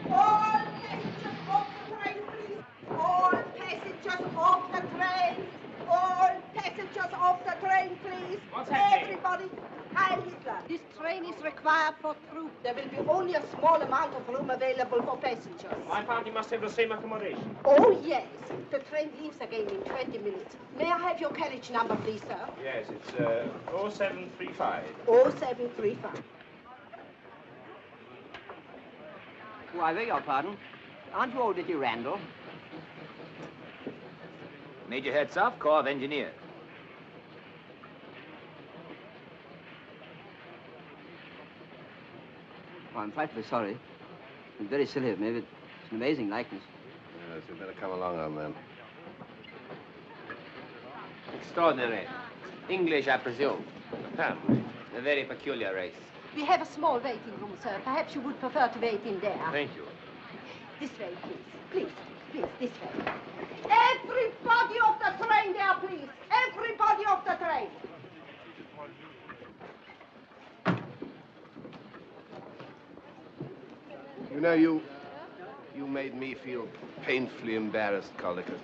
All passengers off the train, please. All passengers off the train. All passengers off the train, please. What's happening? Everybody, Heil Hitler. This train is required for troops. There will be only a small amount of room available for passengers. My party must have the same accommodation. Oh, yes. The train leaves again in 20 minutes. May I have your carriage number, please, sir? Yes, it's 0735. 0735. Oh, I beg your pardon. Aren't you old Dickie Randall? Major Herzog, Corps of Engineers. Oh, I'm frightfully sorry. It's very silly of me, but it's an amazing likeness. Yes, you better come along, old man. Extraordinary. English, I presume. Apparently. A very peculiar race. We have a small waiting room, sir. Perhaps you would prefer to wait in there. Thank you. This way, please. Please, please, this way. Everybody off the train there, please. Everybody off the train. You know, you made me feel painfully embarrassed, Caldecott.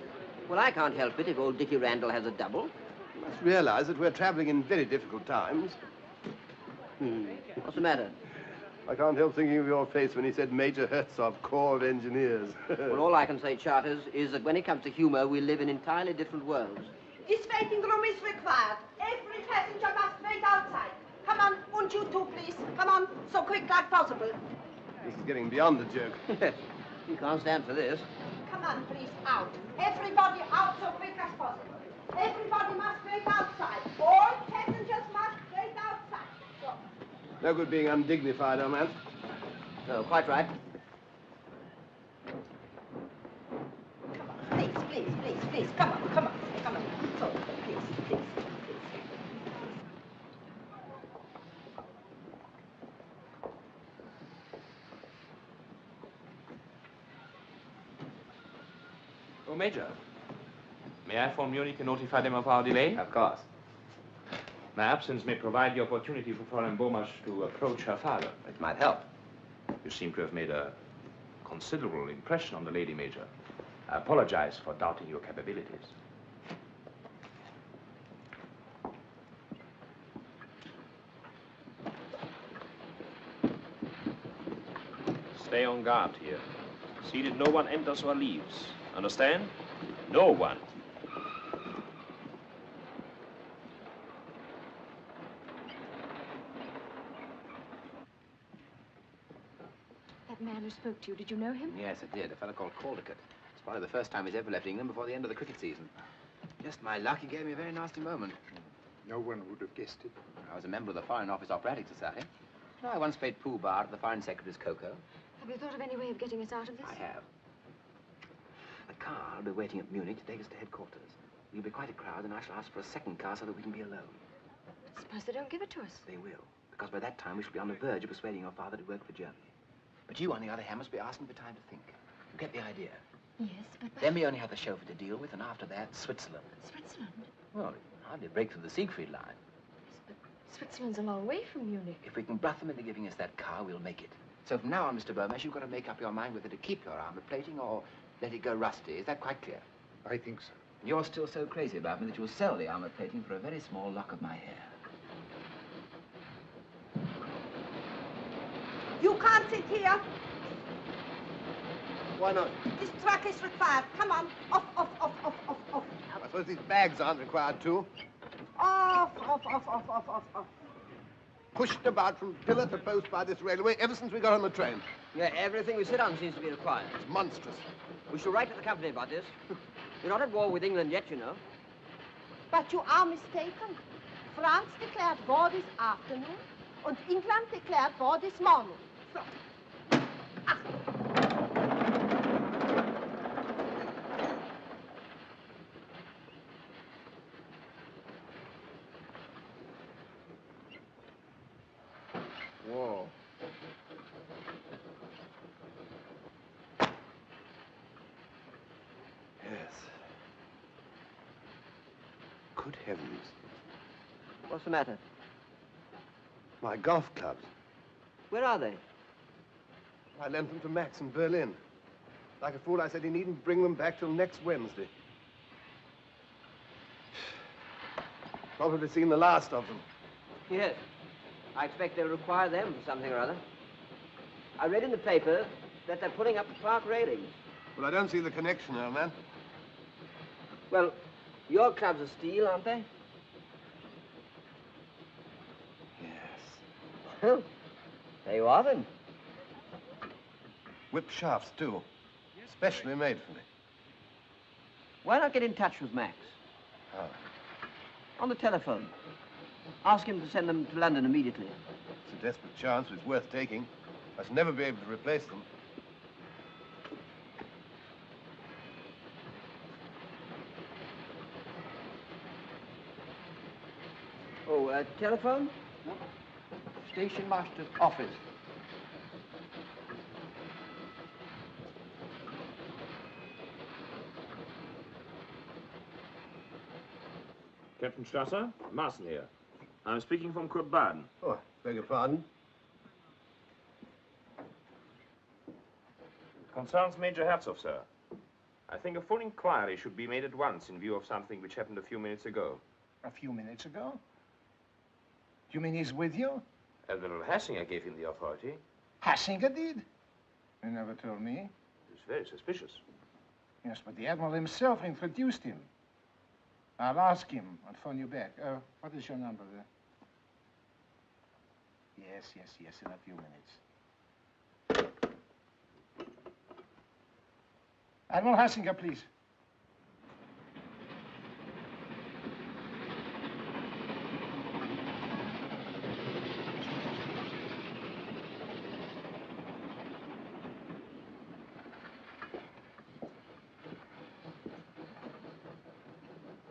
Well, I can't help it if old Dickie Randall has a double. You must realize that we're traveling in very difficult times. What's the matter? I can't help thinking of your face when he said Major Herzog, Corps of Engineers. Well, all I can say, Charters, is that when it comes to humor, we live in entirely different worlds. This waiting room is required. Every passenger must wait outside. Come on, and you too, please. Come on, so quick like possible. This is getting beyond the joke. You can't stand for this. Come on, please, out. Everybody out so quick as possible. Everybody must wait outside. All passengers must wait outside. So. No good being undignified, old man. No, quite right. Please, please, please, please. Come on, come on, come on. So, please, please. Oh, Major. May I phone Munich and notify them of our delay? Of course. My absence may provide the opportunity for Fräulein Bomasch to approach her father. It might help. You seem to have made a considerable impression on the lady, Major. I apologize for doubting your capabilities. Stay on guard here. See that no one enters or leaves. Understand? No one. That man who spoke to you, did you know him? Yes, I did. A fellow called Caldecott. It's probably the first time he's ever left England before the end of the cricket season. Just my luck, he gave me a very nasty moment. No one would have guessed it. I was a member of the Foreign Office Operatic Society. You know, I once played pool bar at the Foreign Secretary's cocoa. Have you thought of any way of getting us out of this? I have. A car will be waiting at Munich to take us to headquarters. We'll be quite a crowd, and I shall ask for a second car so that we can be alone. Suppose they don't give it to us. They will, because by that time we shall be on the verge of persuading your father to work for Germany. But you, on the other hand, must be asking for time to think. You get the idea? Yes, but... Then we only have the chauffeur to deal with, and after that, Switzerland. Switzerland? Well, hardly break through the Siegfried line. Yes, but Switzerland's a long way from Munich. If we can bluff them into giving us that car, we'll make it. So from now on, Mr. Burmash, you've got to make up your mind whether to keep your armor plating or let it go rusty. Is that quite clear? I think so. You're still so crazy about me that you'll sell the armor plating for a very small lock of my hair. You can't sit here. Why not? This truck is required. Come on. Off, off, off, off, off, off. I suppose these bags aren't required, too. Off, off, off, off, off, off, off. Pushed about from pillar to post by this railway ever since we got on the train. Yeah, everything we sit on seems to be required. It's monstrous. We shall write to the company about this. We're not at war with England yet, you know. But you are mistaken. France declared war this afternoon, and England declared war this morning. So. Whoa. Yes. Good heavens. What's the matter? My golf clubs. Where are they? I lent them to Max in Berlin. Like a fool, I said he needn't bring them back till next Wednesday. Probably seen the last of them. Yes. I expect they'll require them for something or other. I read in the paper that they're pulling up the park railings. Well, I don't see the connection, old man. Well, your clubs are steel, aren't they? Yes. Well, there you are then. Whip shafts, too. Specially made for me. Why not get in touch with Max? How? On the telephone. Ask him to send them to London immediately. It's a desperate chance, but it's worth taking. I shall never be able to replace them. Oh, telephone? Station master's office. Captain Strasser, Marson here. I'm speaking from Kurt Baden. Oh, beg your pardon? Concerns Major Herzog, sir. I think a full inquiry should be made at once in view of something which happened a few minutes ago. A few minutes ago? You mean he's with you? Admiral Hassinger gave him the authority. Hassinger did? You never told me. It's very suspicious. Yes, but the Admiral himself introduced him. I'll ask him. I'll phone you back. What is your number there? Yes, in a few minutes. Admiral Hassinger, please.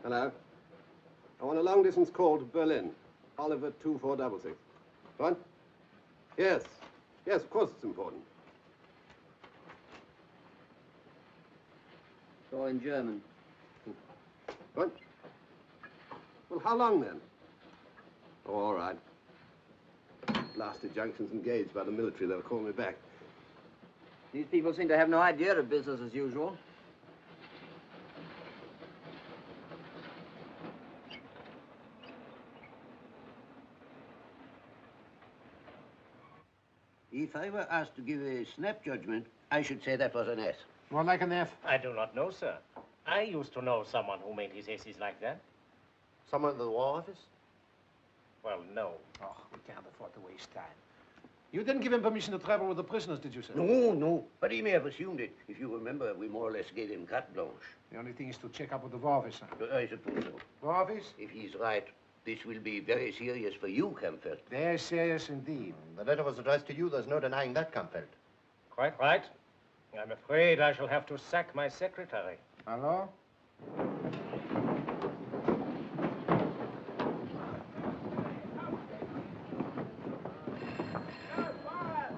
Hello. I want a long-distance call to Berlin. Oliver 2466. What? Yes. Yes, of course it's important. It's all in German. What? Well, how long then? Oh, all right. Blasted junction's engaged by the military. They'll call me back. These people seem to have no idea of business as usual. If I were asked to give a snap judgment, I should say that was an S. More like an F. I do not know, sir. I used to know someone who made his S's like that. Someone in the War Office? Well, no. Oh, we can't afford to waste time. You didn't give him permission to travel with the prisoners, did you, sir? No. But he may have assumed it. If you remember, we more or less gave him carte blanche. The only thing is to check up with the War Office, sir. I suppose so. War Office? If he's right, this will be very serious for you, Kampfeld. Very serious indeed. The letter was addressed to you. There's no denying that, Kampfeld. Quite right. I'm afraid I shall have to sack my secretary. Hello?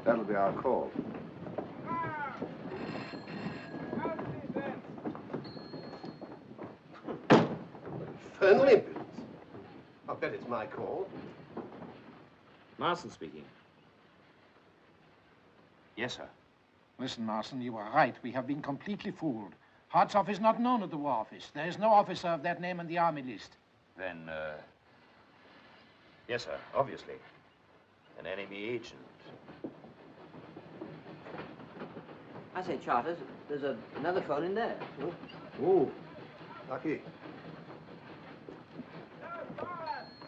That'll be our call. Infernal impudence. I'll bet it's my call. Marson speaking. Yes, sir. Listen, Marson, you are right. We have been completely fooled. Hartzoff is not known at the War Office. There is no officer of that name on the Army list. Then, yes, sir, obviously. An enemy agent. I say, Charters, there's another phone in there. Oh, lucky.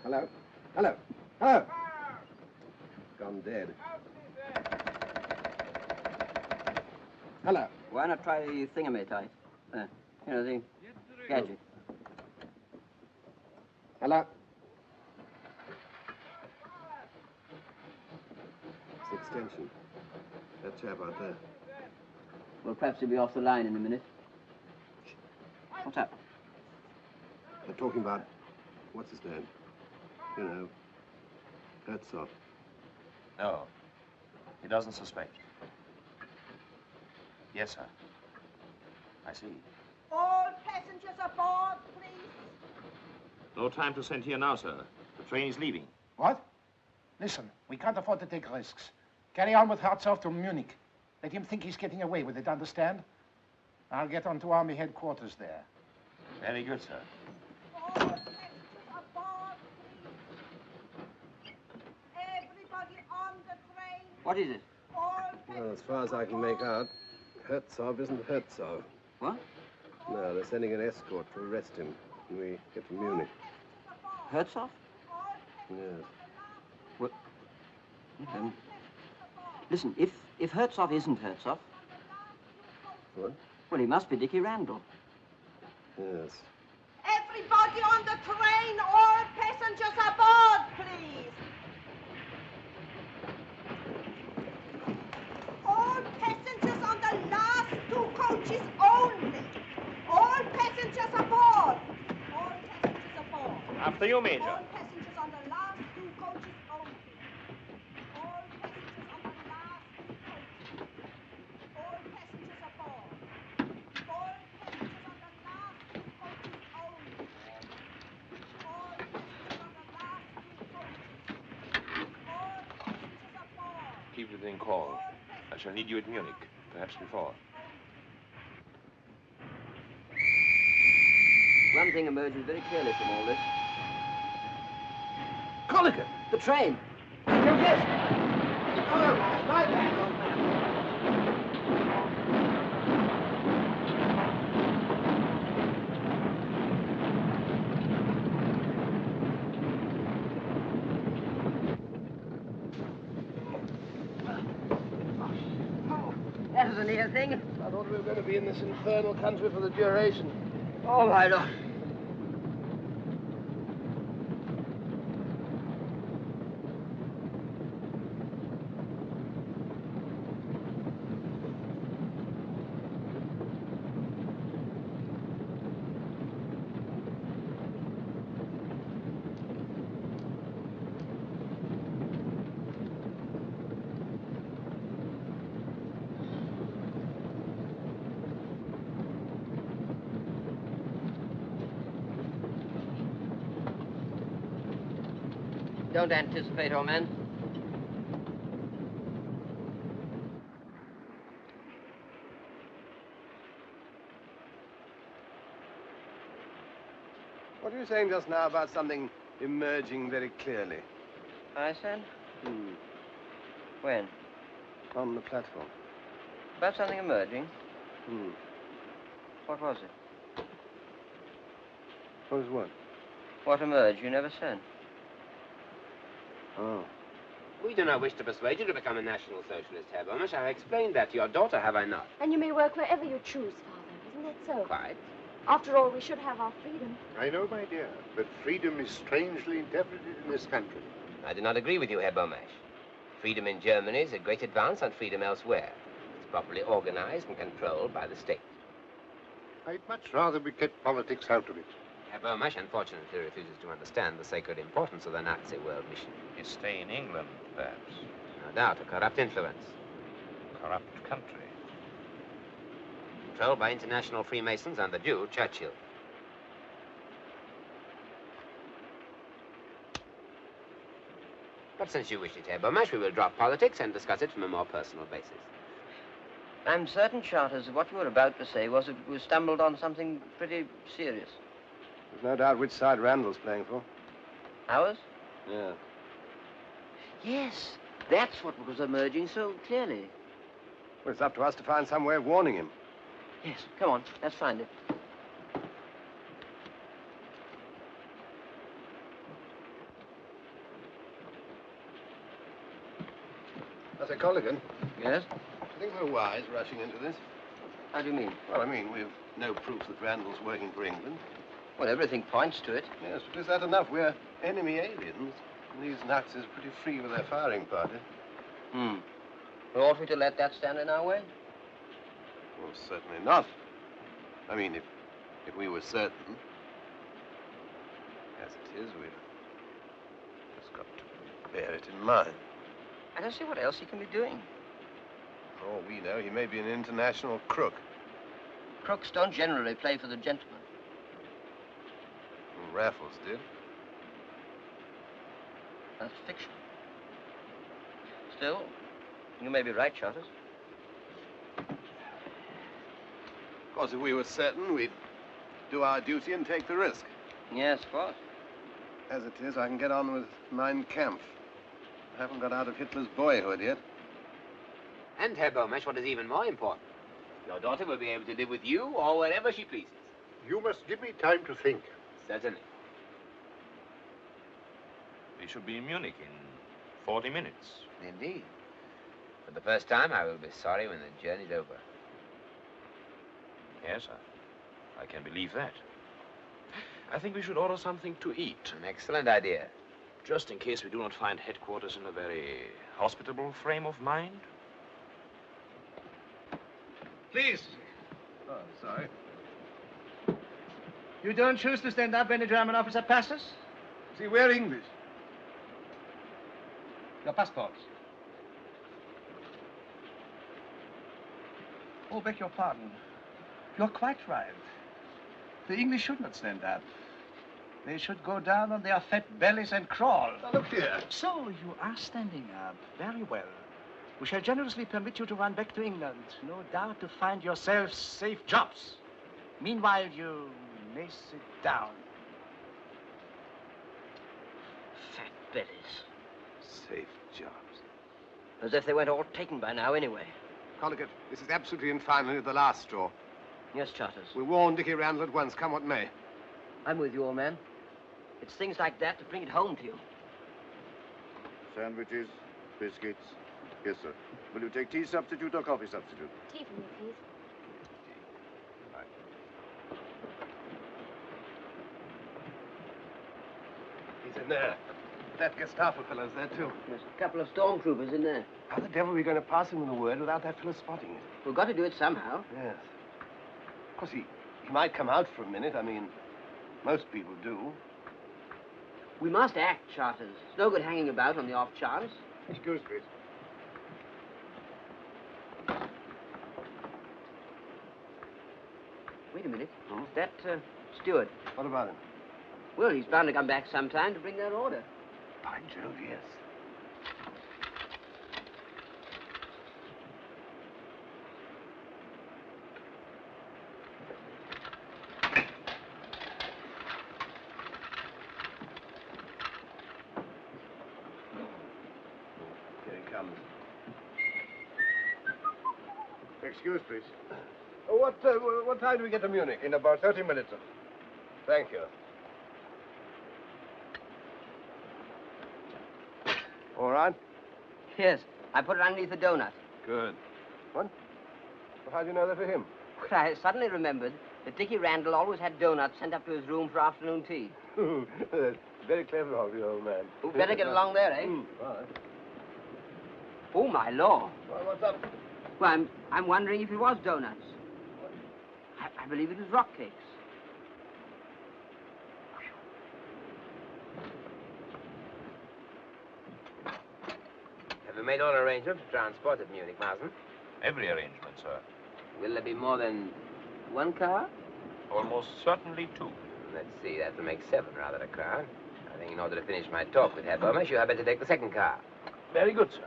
Hello? Hello? Hello? Gone dead. Hello? Why not try the thingamate? You know, the gadget. Hello? It's the extension. That chap out there. Well, perhaps he'll be off the line in a minute. What's up? They're talking about, what's his name? You know, Herzog. No, he doesn't suspect. Yes, sir. I see. All passengers aboard, please. No time to send here now, sir. The train is leaving. What? Listen, we can't afford to take risks. Carry on with Hartzoff to Munich. Let him think he's getting away with it, understand? I'll get on to Army headquarters there. Very good, sir. Everybody on the train. What is it? Well, as far as I can make out, Hertzog isn't Hertzog. What? No, they're sending an escort to arrest him when we get to Munich. Herzog? Yes. What? Listen, if Herzog isn't Herzog... What? Well, he must be Dickie Randall. Yes. Everybody on the train, all passengers aboard, please. All passengers on the last 2 coaches only. All passengers aboard. All passengers aboard. After you, Major. All passengers on the last 2 coaches only. All passengers on the last 2 coaches. All passengers aboard. All passengers on the last 2 coaches only. All passengers on the last 2 coaches. All passengers aboard. Keep within call. I shall need you at Munich, perhaps before. One thing emerges very clearly from all this. Colligan! The train! Yes! That was a near thing. I thought we were going to be in this infernal country for the duration. Oh, my Lord. Don't anticipate, old man. What were you saying just now about something emerging very clearly? I said? Hmm. When? On the platform. About something emerging? Hmm. What was it? What was what? What emerged? You never said. Oh. We do not wish to persuade you to become a National Socialist, Herr Bomisch. I have explained that to your daughter, have I not? And you may work wherever you choose, Father. Isn't that so? Quite. After all, we should have our freedom. I know, my dear, but freedom is strangely interpreted in this country. I do not agree with you, Herr Bomisch. Freedom in Germany is a great advance on freedom elsewhere. It's properly organized and controlled by the state. I'd much rather we kept politics out of it. Herr Bomisch unfortunately refuses to understand the sacred importance of the Nazi world mission. You stay in England, perhaps. No doubt, a corrupt influence. Corrupt country. Controlled by international Freemasons and the Jew, Churchill. But since you wish it, Herr Bomisch, we will drop politics and discuss it from a more personal basis. I'm certain, Charters, that what you were about to say was that we stumbled on something pretty serious. There's no doubt which side Randall's playing for. Ours? Yeah. Yes, that's what was emerging so clearly. Well, it's up to us to find some way of warning him. Yes, come on, let's find it. I say, Colligan. Yes? Do you think we're wise rushing into this? How do you mean? Well, I mean, we've no proof that Randall's working for England. Well, everything points to it. Yes, but is that enough? We're enemy aliens. And these Nazis are pretty free with their firing party. Well, ought we to let that stand in our way? Well, certainly not. I mean, if we were certain. As it is, we've just got to bear it in mind. I don't see what else he can be doing. For all we know, he may be an international crook. Crooks don't generally play for the gentleman. Well, Raffles did. That's fiction. Still, You may be right, Charters. Of course, if we were certain, we'd do our duty and take the risk. Yes, of course. As it is, I can get on with Mein Kampf. I haven't got out of Hitler's boyhood yet. And, Herr Bomesch, what is even more important, your daughter will be able to live with you or wherever she pleases. You must give me time to think. Certainly. We should be in Munich in 40 minutes. Indeed. For the first time, I will be sorry when the journey's over. Yes, I can believe that. I think we should order something to eat. An excellent idea. Just in case we do not find headquarters in a very hospitable frame of mind. Please. Oh, sorry. You don't choose to stand up when the German officer passes? See, we're English. Your passports. Oh, beg your pardon. You're quite right. The English should not stand up. They should go down on their fat bellies and crawl. Now, look here. So you are standing up. Very well. We shall generously permit you to run back to England. No doubt to find yourselves safe jobs. Meanwhile, you may sit down. Fat bellies. Safe jobs. As if they weren't all taken by now anyway. Collicut, this is absolutely and finally the last straw. Yes, Charters. We'll warn Dickie Randall at once, come what may. I'm with you, old man. It's things like that that bring it home to you. Sandwiches, biscuits. Yes, sir. Will you take tea substitute or coffee substitute? Tea for me, please. He's in there. That Gestapo fellow's there, too. There's a couple of stormtroopers in there. How the devil are we going to pass him with a word without that fellow spotting it? We've got to do it somehow. Yes. Of course, he might come out for a minute. I mean, most people do. We must act, Charters. It's no good hanging about on the off chance. Excuse me. Wait a minute. Is that steward? What about him? Well, he's bound to come back sometime to bring that order. By Jove, yes. Here he comes. Excuse, please. What time do we get to Munich? In about 30 minutes, sir. Thank you. All right? Yes, I put it underneath the donut. Good. What? Well, how do you know that for him? Well, I suddenly remembered that Dickie Randall always had donuts sent up to his room for afternoon tea. Very clever of you, old man. We'd better get along there, eh? Right. Oh, my law. Well, what's up? Well, I'm wondering if it was donuts. I believe it was rock cakes. Have you made all arrangements to transport at Munich, Marsden? Every arrangement, sir. Will there be more than one car? Almost certainly two. Let's see, that will make 7 rather a crowd. I think in order to finish my talk with Herr Bomesch, you had better take the second car. Very good, sir.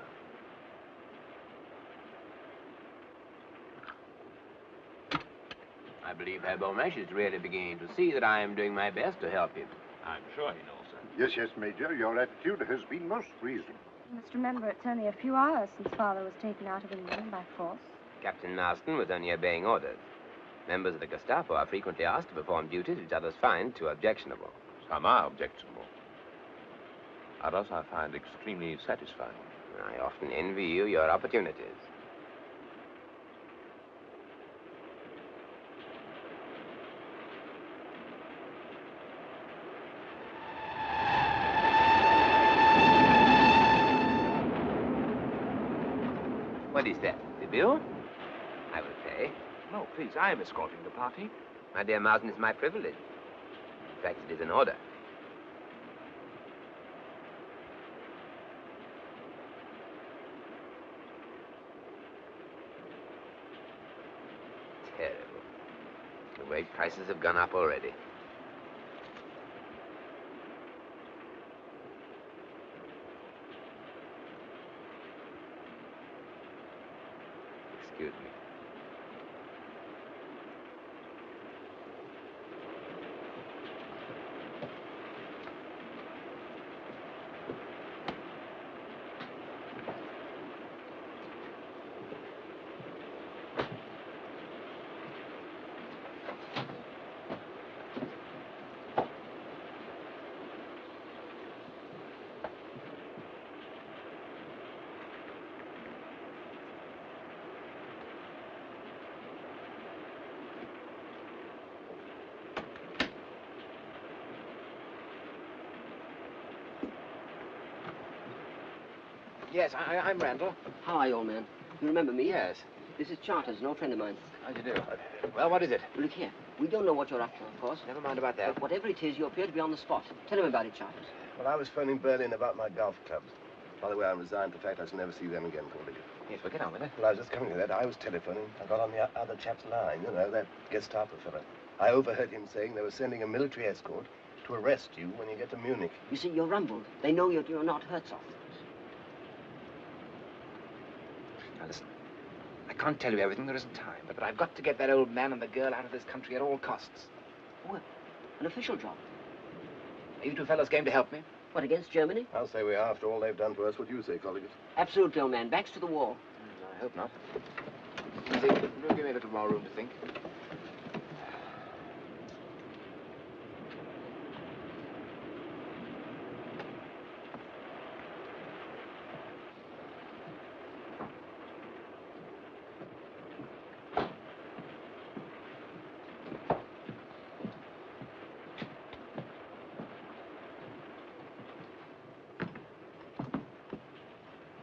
I believe Herr Bomesch is really beginning to see that I am doing my best to help him. I'm sure he knows, sir. Yes, yes, Major. Your attitude has been most reasonable. You must remember it's only a few hours since Father was taken out of England by force. Captain Marston was only obeying orders. Members of the Gestapo are frequently asked to perform duties which others find too objectionable. Some are objectionable. Others I find extremely satisfying. I often envy you your opportunities. What is that? The bill? I will pay. No, please, I am escorting the party. My dear Marsden, it's my privilege. In fact, it is an order. Terrible. The way prices have gone up already. Excuse me. Yes, I'm Randall. How are you, old man? You remember me? Yes. This is Charters, an old friend of mine. How do you do? Well, what is it? Well, look here. We don't know what you're up to, of course. Never mind about that. But whatever it is, you appear to be on the spot. Tell him about it, Charters. Well, I was phoning Berlin about my golf clubs. By the way, I'm resigned to the fact I shall never see them again, Corley. Yes, well, get on with it. Well, I was just coming to that. I was telephoning. I got on the other chap's line, you know, that Gestapo fellow. I overheard him saying they were sending a military escort to arrest you when you get to Munich. You see, you're rumbled. They know you're not Herzog. Now, listen. I can't tell you everything. There isn't time. But I've got to get that old man and the girl out of this country at all costs. Oh, an official job. Are you two fellows game to help me? What, against Germany? I'll say we are, after all they've done to us. What do you say, colleagues? Absolutely, old man. Backs to the wall. I hope not. Easy. Give me a little more room to think.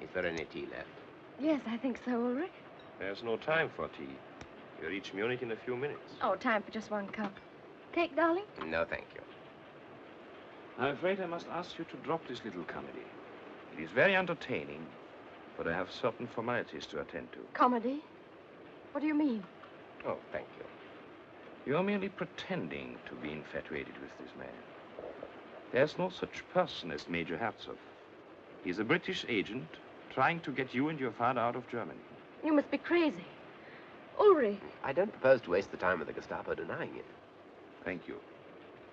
Is there any tea left? Yes, I think so, Ulrich. There's no time for tea. We reach Munich in a few minutes. Oh, time for just one cup. Cake, darling? No, thank you. I'm afraid I must ask you to drop this little comedy. It is very entertaining, but I have certain formalities to attend to. Comedy? What do you mean? Oh, thank you. You're merely pretending to be infatuated with this man. There's no such person as Major Herzog. He's a British agent trying to get you and your father out of Germany. You must be crazy. Ulrich. I don't propose to waste the time of the Gestapo denying it. Thank you.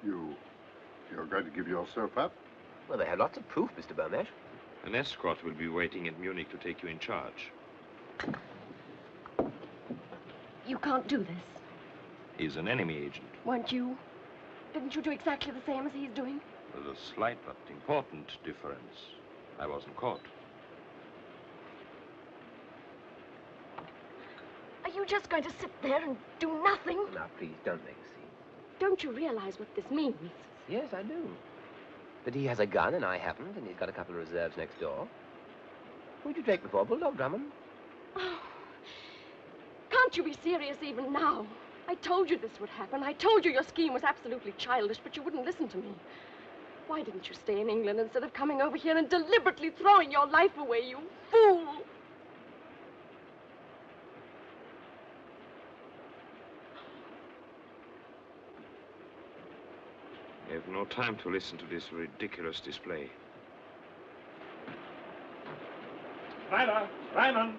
You're going to give yourself up? Well, they have lots of proof, Mr. Burmesh. An escort will be waiting at Munich to take you in charge. You can't do this. He's an enemy agent. Weren't you? Didn't you do exactly the same as he's doing? With a slight but important difference. I wasn't caught. Are you just going to sit there and do nothing? Now, please, don't make a scene. Don't you realize what this means? Yes, I do. That he has a gun and I haven't, and he's got a couple of reserves next door. Who'd you take before, Bulldog Drummond? Oh, can't you be serious even now? I told you this would happen. I told you your scheme was absolutely childish, but you wouldn't listen to me. Why didn't you stay in England instead of coming over here and deliberately throwing your life away, you fool? I have no time to listen to this ridiculous display. Ryder! Ryman!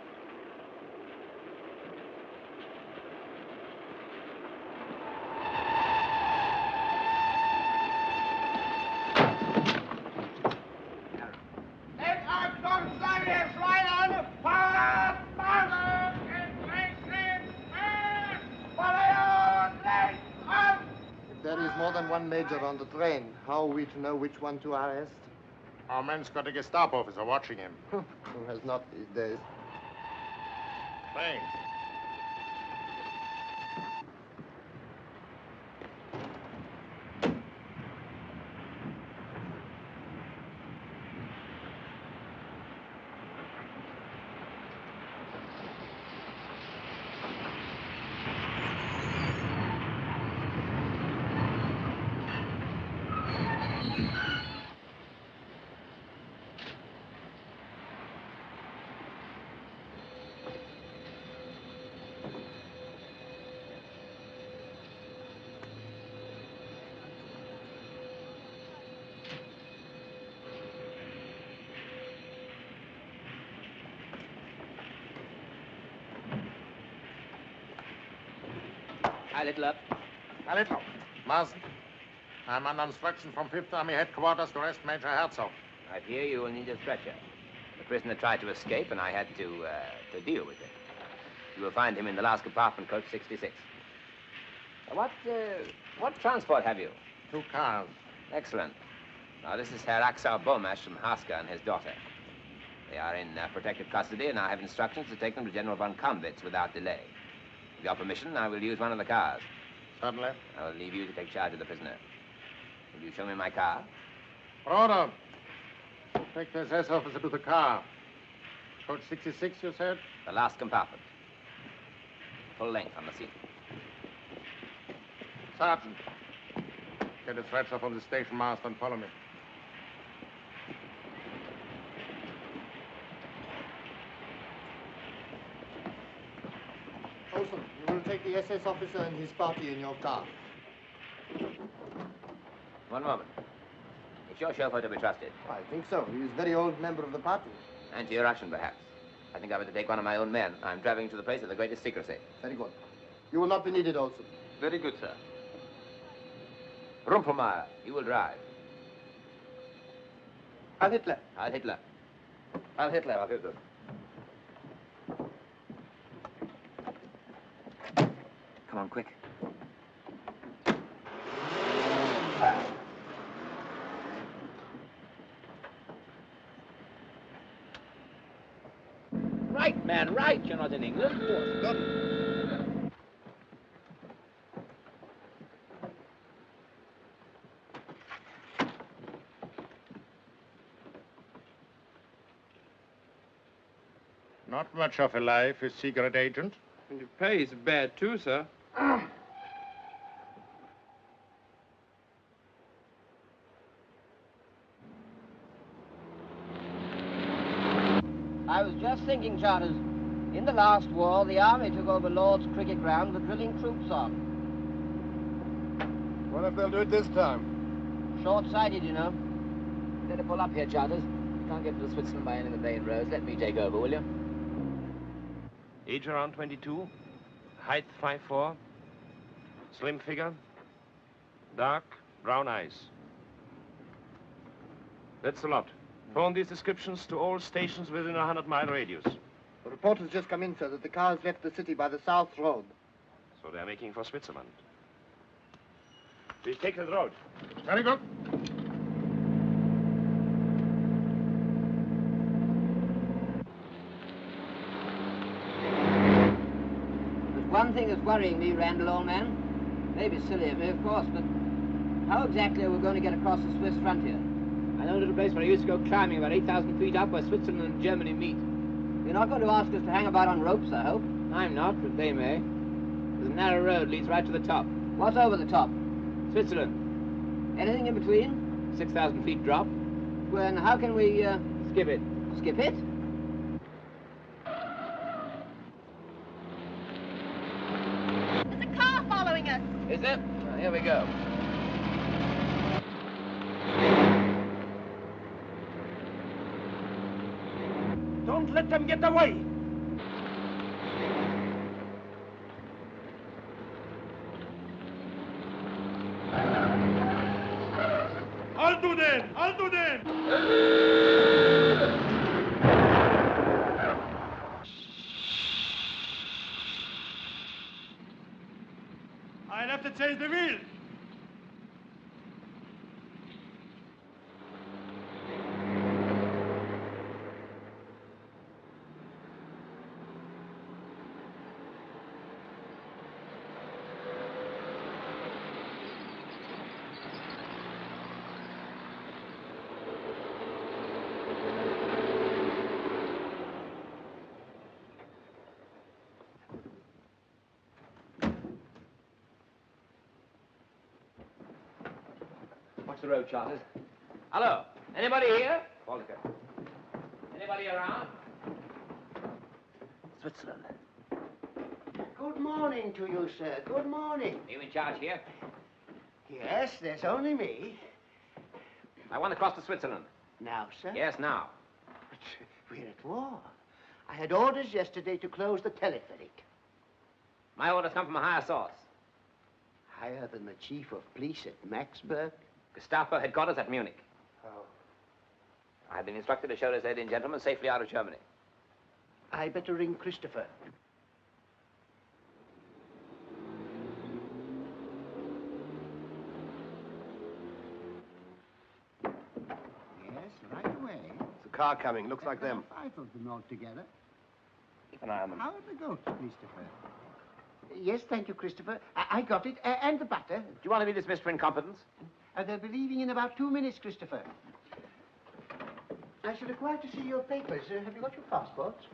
If there is more than one major on the train, how are we to know which one to arrest? Our man's got a Gestapo officer watching him. Who has not these days? Thanks. Hi, Littler. Now, Littler. Marsden. I'm under instruction from 5th Army headquarters to arrest Major Herzog. I fear you will need a stretcher. The prisoner tried to escape, and I had to deal with it. You will find him in the last compartment, coach 66. What transport have you? 2 cars. Excellent. Now, this is Herr Axel Bomash from Haska and his daughter. They are in protective custody, and I have instructions to take them to General von Kampwitz without delay. With your permission, I will use one of the cars. Certainly. I will leave you to take charge of the prisoner. Will you show me my car? Order. Take the SS officer to the car. Coach 66, you said? The last compartment. Full length on the seat. Sergeant, get a stretcher from the station master and follow me. Olson, you will take the SS officer and his party in your car. One moment. Is your chauffeur to be trusted? I think so. He is a very old member of the party. Anti-Russian, perhaps. I think I better take one of my own men. I'm traveling to the place of the greatest secrecy. Very good. You will not be needed, Olson. Very good, sir. Rumpelmeyer, you will drive. Heil Hitler. Heil Hitler. Heil Hitler. Heil Hitler. Come on, quick. Right, man, right. You're not in England. Good. Not much of a life, a secret agent. And your pay is bad, too, sir. I was just thinking, Charters, in the last war, the army took over Lord's cricket ground with drilling troops on. What if they'll do it this time? Short-sighted, you know. Better pull up here, Charters. You can't get to Switzerland by any of the main roads. Let me take over, will you? Age around 22. Height 5'4". Slim figure. Dark brown eyes. That's a lot. Phone these descriptions to all stations within a 100-mile radius. The report has just come in, sir, that the car has left the city by the South Road. So they're making for Switzerland. Please take the road. Very good. There's one thing that's worrying me, Randall, old man. Maybe silly of me, of course, but how exactly are we going to get across the Swiss frontier? I know a little place where I used to go climbing about 8,000 feet up where Switzerland and Germany meet. You're not going to ask us to hang about on ropes, I hope? I'm not, but they may. There's a narrow road leads right to the top. What's over the top? Switzerland. Anything in between? 6,000 feet drop. Well, and how can we, Skip it. skip it? There's a car following us. Is there? Well, here we go. Don't let them get away. I'll do that! I'll do that! I'll have to change the wheel. Watch the road, Charters. Hello. Anybody here? Waldecker. Anybody around? Switzerland. Good morning to you, sir. Good morning. Are you in charge here? Yes, there's only me. I want to cross to Switzerland. Now, sir? Yes, now. But we're at war. I had orders yesterday to close the telepheric. My orders come from a higher source. Higher than the chief of police at Maxburg? Gestapo headquarters at Munich. Oh. I've been instructed to show this lady and gentleman safely out of Germany. I better ring Christopher. Yes, right away. It's a car coming. Looks like them. 5 of them altogether. Keep an eye on them. How are the goats, Christopher? Yes, thank you, Christopher. I got it. And the butter. Do you want to be dismissed for incompetence? They'll be leaving in about 2 minutes, Christopher. I should require to see your papers. Have you got your passports?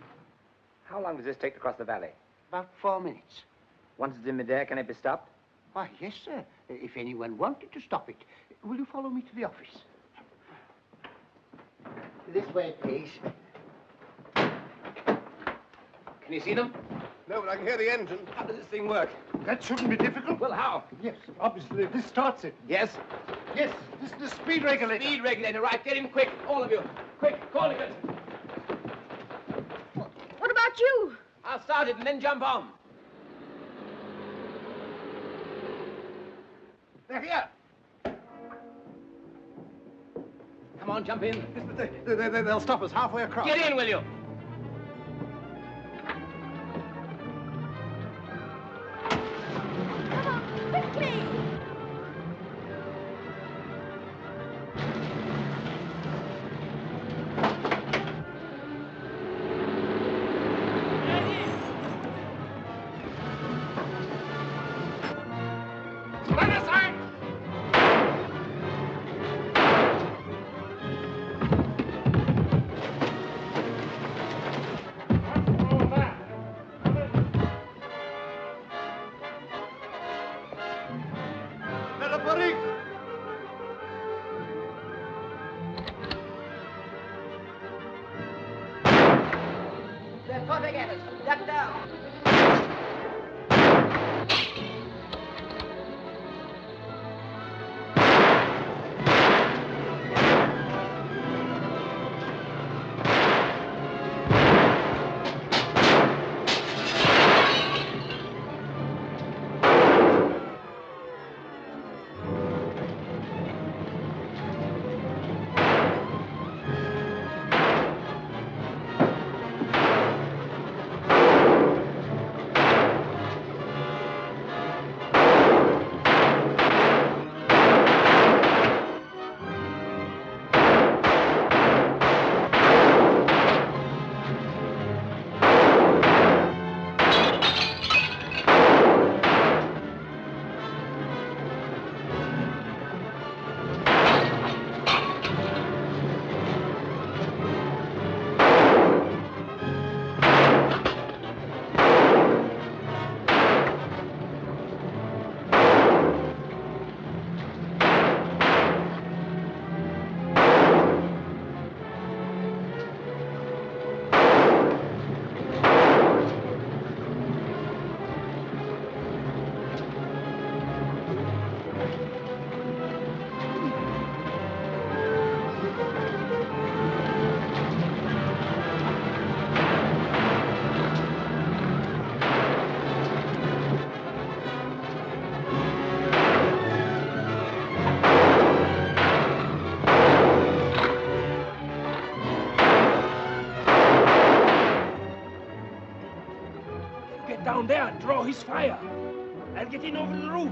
How long does this take to cross the valley? About 4 minutes. Once it's in midair, can it be stopped? Why, yes, sir. If anyone wanted to stop it. Will you follow me to the office? This way, please. Can you see them? No, but I can hear the engine. How does this thing work? That shouldn't be difficult. Well, how? Yes, obviously, this starts it. Yes? Yes, this is the speed regulator. Speed regulator, right. Get in quick, all of you. Quick, call it. What about you? I'll start it and then jump on. They're here. Come on, jump in. Yes, but they'll stop us halfway across. Get in, will you? Quickly! They're coming at us. Duck down. Get down there and draw his fire. I'll get in over the roof.